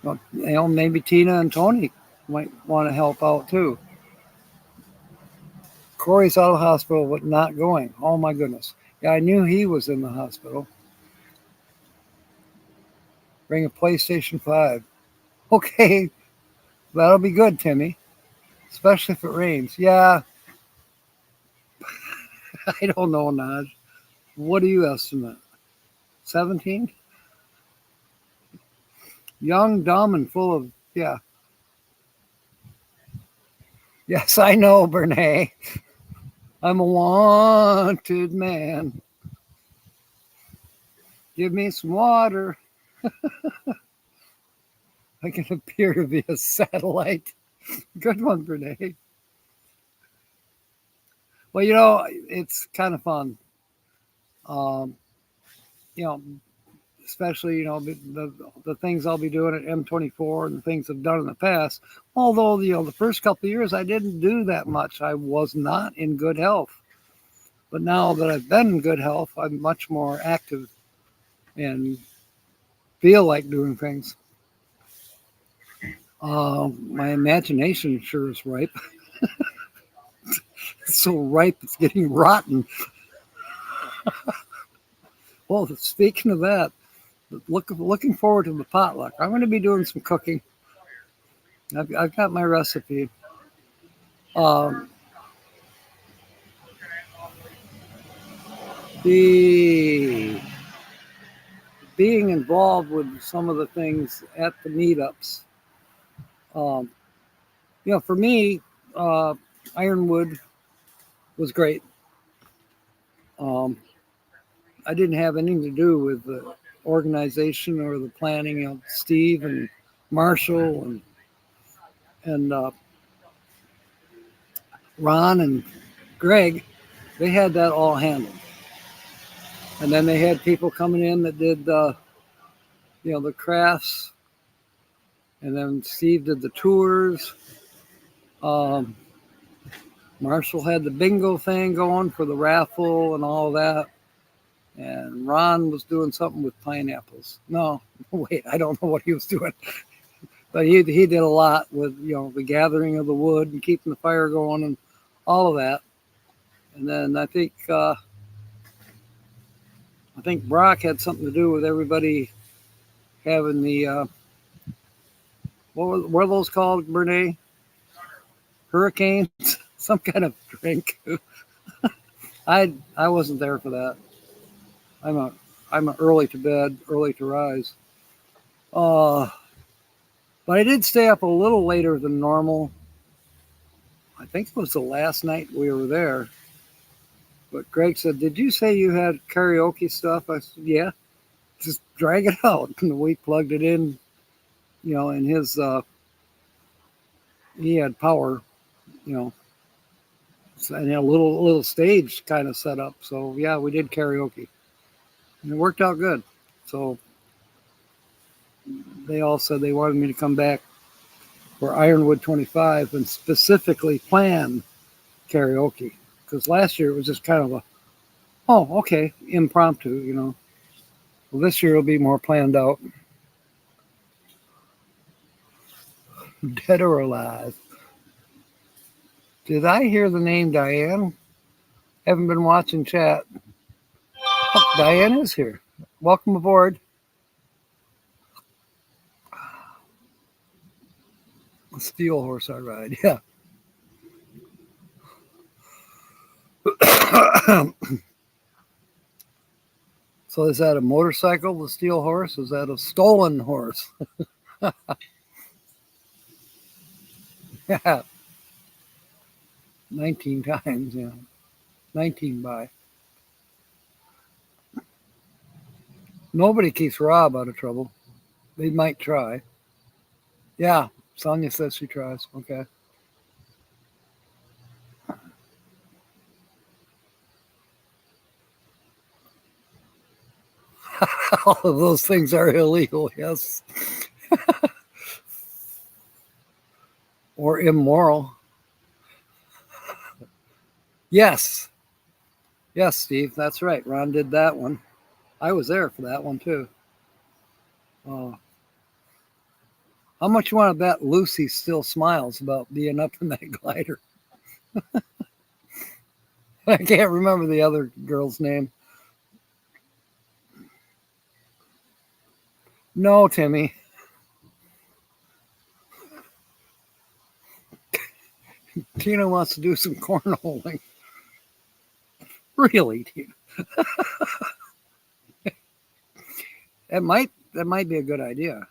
Well, maybe Tina and Tony might want to help out too. Corey's out of the hospital, but not going. Oh my goodness. Yeah, I knew he was in the hospital. Bring a PlayStation 5. Okay, that'll be good, Timmy. Especially if it rains. Yeah. I don't know, Naj. What do you estimate? 17? Young, dumb, and full of, yeah. Yes, I know, Bernay. I'm a wanted man. Give me some water. I can appear to be a satellite. Good one, Bernay. Well, it's kind of fun. Especially, the things I'll be doing at M24 and the things I've done in the past. Although, the first couple of years I didn't do that much. I was not in good health. But now that I've been in good health, I'm much more active and feel like doing things. My imagination sure is ripe. It's so ripe, it's getting rotten. Well, speaking of that, looking forward to the potluck. I'm going to be doing some cooking. I've got my recipe. The being involved with some of the things at the meetups. For me, Ironwood was great. I didn't have anything to do with the organization or the planning of Steve and Marshall and Ron and Greg. They had that all handled. And then they had people coming in that did the crafts And then Steve did the tours. Marshall had the bingo thing going for the raffle and all that. And Ron was doing something with pineapples. No, wait, I don't know what he was doing. But he did a lot with, the gathering of the wood and keeping the fire going and all of that. And then I think Brock had something to do with everybody having the what were those called, Brene? Hurricanes, some kind of drink. I wasn't there for that. I'm a early to bed, early to rise. But I did stay up a little later than normal. I think it was the last night we were there. But Greg said, "Did you say you had karaoke stuff?" I said, "Yeah, just drag it out." And we plugged it in, in his. He had power, and a little stage kind of set up. So yeah, we did karaoke, and it worked out good. So they all said they wanted me to come back for Ironwood 25 and specifically plan karaoke, because last year it was just kind of okay, impromptu. Well, this year it'll be more planned out. Dead or alive. Did I hear the name Diane? Haven't been watching chat. Oh, Diane is here. Welcome aboard. The steel horse I ride, yeah. So is that a motorcycle, the steel horse? Is that a stolen horse? Yeah. 19 times, yeah. 19 by. Nobody keeps Rob out of trouble. They might try. Yeah, Sonia says she tries. Okay. All of those things are illegal, yes. Or immoral. Yes. Yes, Steve, that's right. Ron did that one. I was there for that one, too. How much you want to bet Lucy still smiles about being up in that glider? I can't remember the other girl's name. No, Timmy. Tina wants to do some cornholing. Really, Tina? That might be a good idea.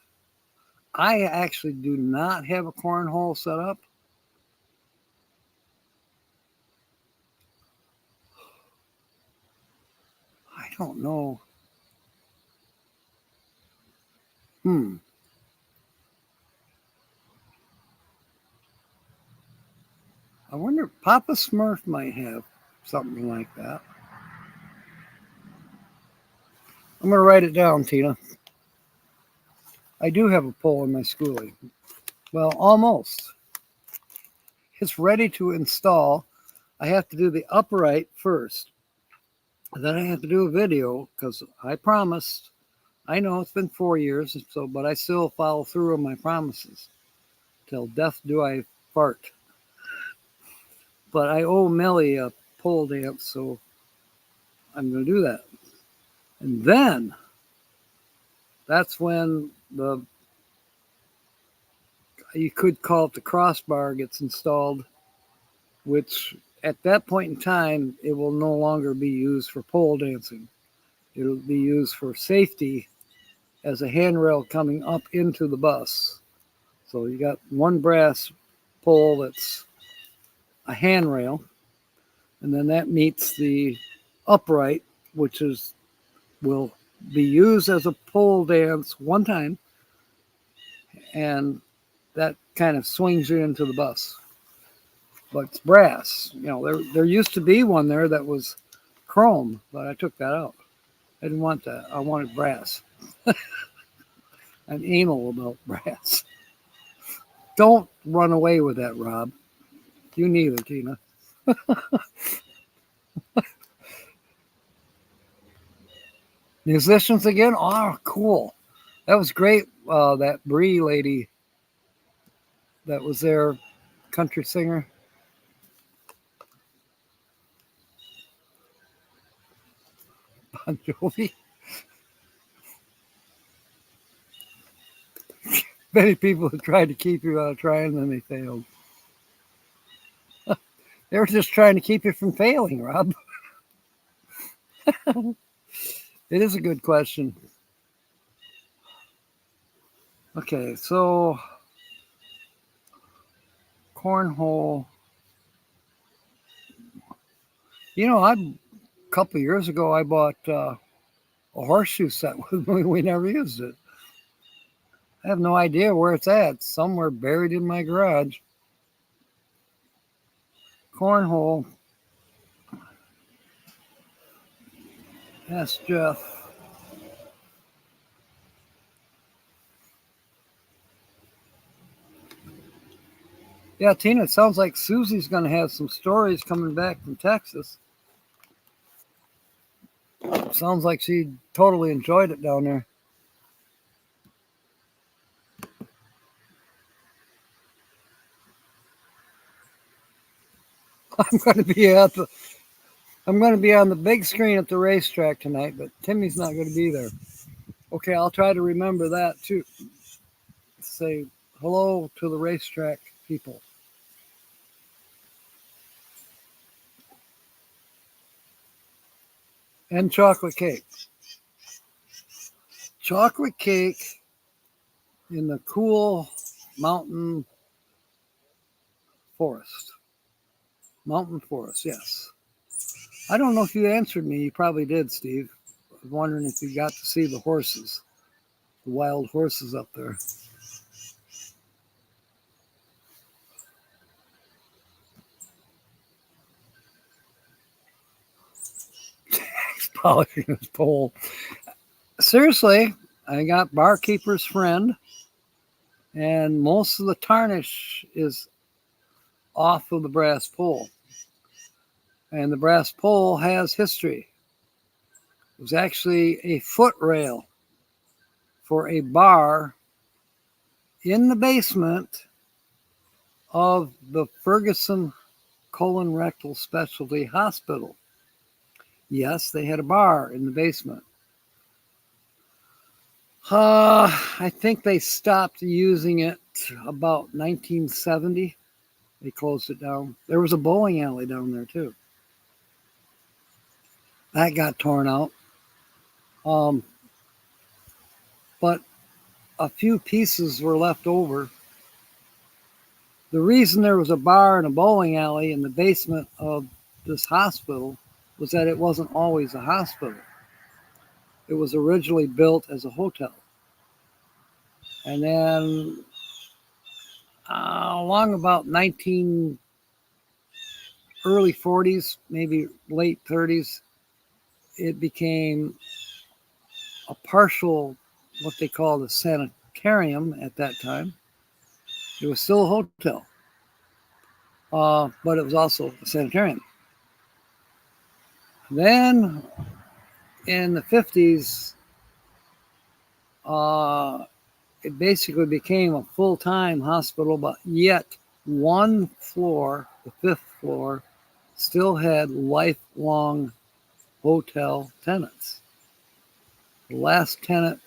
I actually do not have a cornhole set up. I don't know. I wonder, Papa Smurf might have something like that. I'm going to write it down, Tina. I do have a pole in my schoolie. Well, almost. It's ready to install. I have to do the upright first. Then I have to do a video because I promised. I know it's been 4 years, but I still follow through on my promises. Till death do I fart. But I owe Melly a pole dance, so I'm going to do that. And then that's when you could call it the crossbar gets installed, which at that point in time, it will no longer be used for pole dancing. It'll be used for safety as a handrail coming up into the bus. So you got one brass pole that's a handrail, and then that meets the upright, which will be used as a pole dance one time, and that kind of swings you into the bus. But it's brass. There used to be one there that was chrome, but I took that out. I didn't want that. I wanted brass. I'm anal about brass. Don't run away with that, Rob. You neither, Tina. Musicians again? Oh, cool. That was great. That Bree lady that was there, country singer. Bon Jovi. Many people have tried to keep you out of trying, and they failed. They were just trying to keep you from failing, Rob. It is a good question. Okay, so cornhole. A couple of years ago, I bought a horseshoe set with me. We never used it. I have no idea where it's at. It's somewhere buried in my garage. Cornhole. Ask Jeff. Yeah, Tina, it sounds like Susie's going to have some stories coming back from Texas. Sounds like she totally enjoyed it down there. I'm going to be on the big screen at the racetrack tonight, but Timmy's not going to be there. Okay, I'll try to remember that too. Say hello to the racetrack people. And chocolate cake. Chocolate cake in the cool mountain forest. Mountain forest, yes. I don't know if you answered me. You probably did, Steve. I was wondering if you got to see the horses, the wild horses up there. He's polishing his pole. Seriously, I got barkeeper's friend, and most of the tarnish is off of the brass pole. And the brass pole has history. It was actually a foot rail for a bar in the basement of the Ferguson Colon Rectal Specialty Hospital. Yes, they had a bar in the basement. I think they stopped using it about 1970. They closed it down. There was a bowling alley down there too. That got torn out. But a few pieces were left over. The reason there was a bar and a bowling alley in the basement of this hospital was that it wasn't always a hospital. It was originally built as a hotel. And then along about early 40s, maybe late 30s, it became a partial, what they called a sanitarium at that time. It was still a hotel, but it was also a sanitarium. Then in the 50s, it basically became a full-time hospital, but yet one floor, the fifth floor, still had lifelong hotel tenants. The last tenant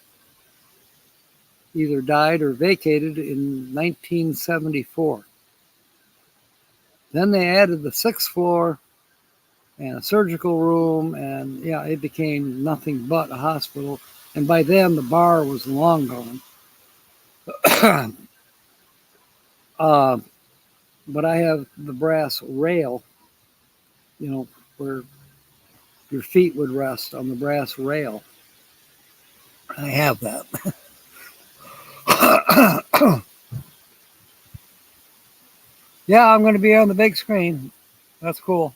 either died or vacated in 1974. Then they added the sixth floor and a surgical room, and yeah, it became nothing but a hospital. And by then, the bar was long gone. But I have the brass rail, where your feet would rest on the brass rail. I have that. Yeah, I'm going to be on the big screen. That's cool.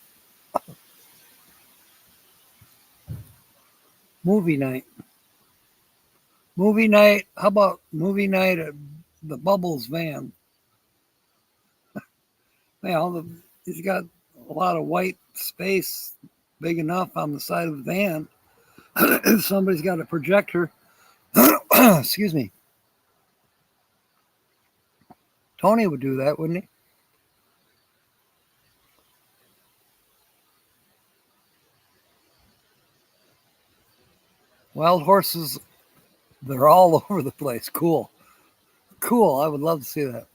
Movie night. Movie night. How about movie night at the Bubbles van? You know, he's got a lot of white space big enough on the side of the van. If somebody's got a projector, excuse me, Tony would do that, wouldn't he? Wild horses, they're all over the place. Cool. Cool. I would love to see that.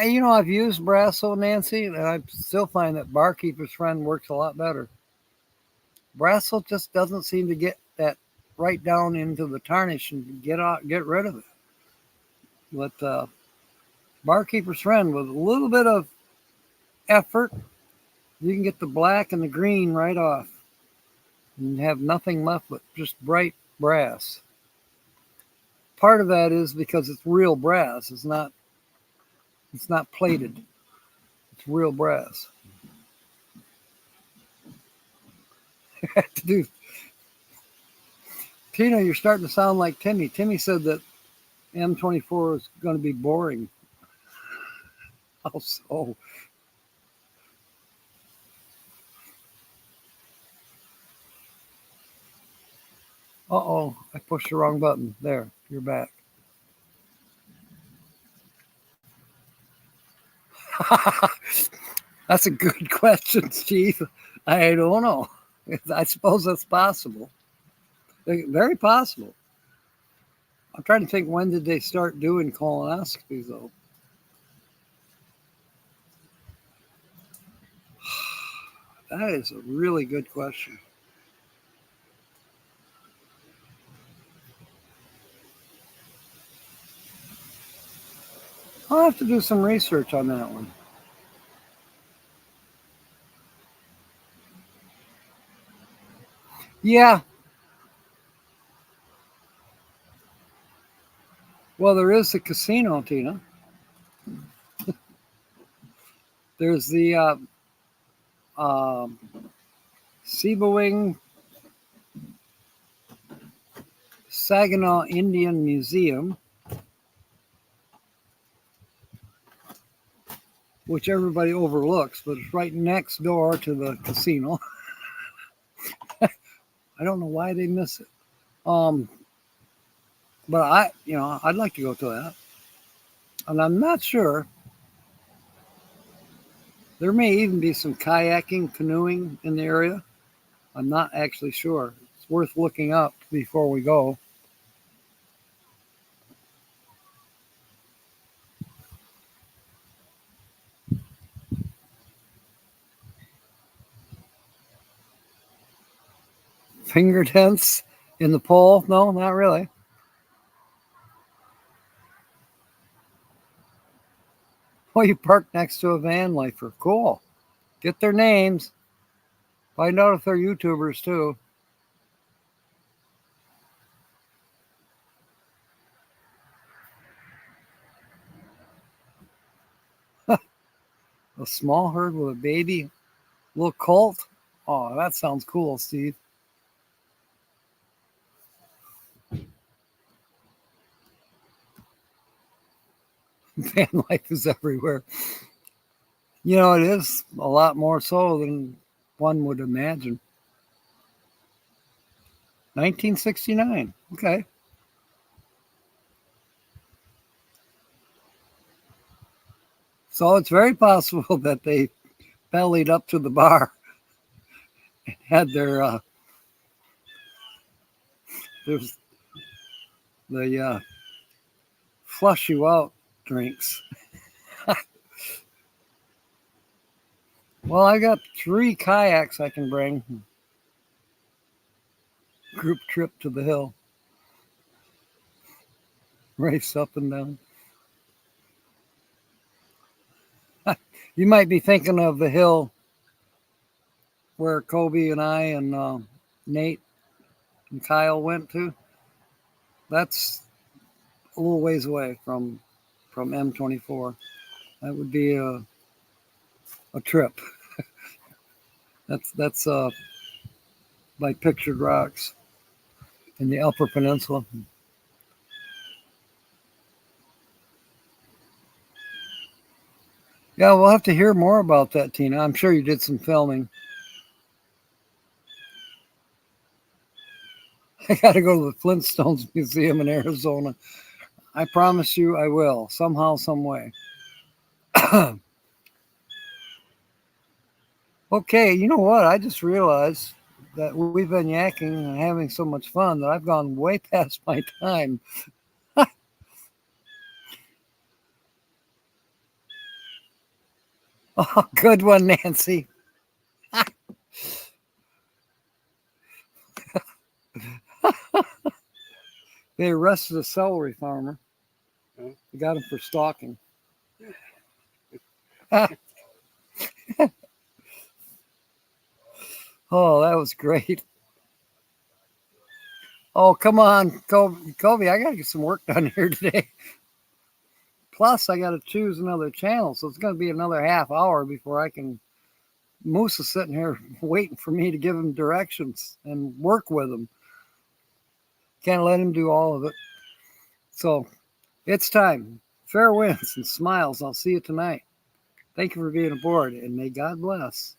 You know, I've used Brasso, Nancy, and I still find that Barkeeper's Friend works a lot better. Brasso just doesn't seem to get that right down into the tarnish and get rid of it. But Barkeeper's Friend, with a little bit of effort, you can get the black and the green right off and have nothing left but just bright brass. Part of that is because it's real brass. It's not plated. It's real brass. Dude, Tina, you're starting to sound like Timmy. Timmy said that M24 is going to be boring. How so? Uh-oh, I pushed the wrong button. There, you're back. That's a good question, Steve. I don't know. I suppose that's possible. Very possible. I'm trying to think, when did they start doing colonoscopies, though? That is a really good question. I'll have to do some research on that one. Yeah. Well, there is the casino, Tina. There's the Sebowing Saginaw Indian Museum, which everybody overlooks, but it's right next door to the casino. I don't know why they miss it. But I'd like to go to that. And I'm not sure. There may even be some kayaking, canoeing in the area. I'm not actually sure. It's worth looking up before we go. Finger dents in the pole? No, not really. Well, you parked next to a van lifer. Cool. Get their names. Find out if they're YouTubers too. A small herd with a baby, little colt. Oh, that sounds cool, Steve. Van life is everywhere. You know, it is a lot more so than one would imagine. 1969. Okay. So it's very possible that they bellied up to the bar and had there's the flush you out drinks. Well, I got 3 kayaks I can bring. Group trip to the hill. Race up and down. You might be thinking of the hill where Kobe and I and Nate and Kyle went to. That's a little ways away from M24. That would be a trip. That's by Pictured Rocks in the Upper Peninsula. Yeah, we'll have to hear more about that, Tina. I'm sure you did some filming. I got to go to the Flintstones Museum in Arizona. I promise you I will, somehow, some way. Okay, you know what? I just realized that we've been yakking and having so much fun that I've gone way past my time. Oh, good one, Nancy. They arrested a celery farmer. They got him for stalking. Oh, that was great. Oh, come on, Kobe. I got to get some work done here today. Plus, I got to choose another channel, so it's going to be another half hour before I can. Moose is sitting here waiting for me to give him directions and work with him. Can't let him do all of it. So it's time. Fair winds and smiles. I'll see you tonight. Thank you for being aboard, and may God bless.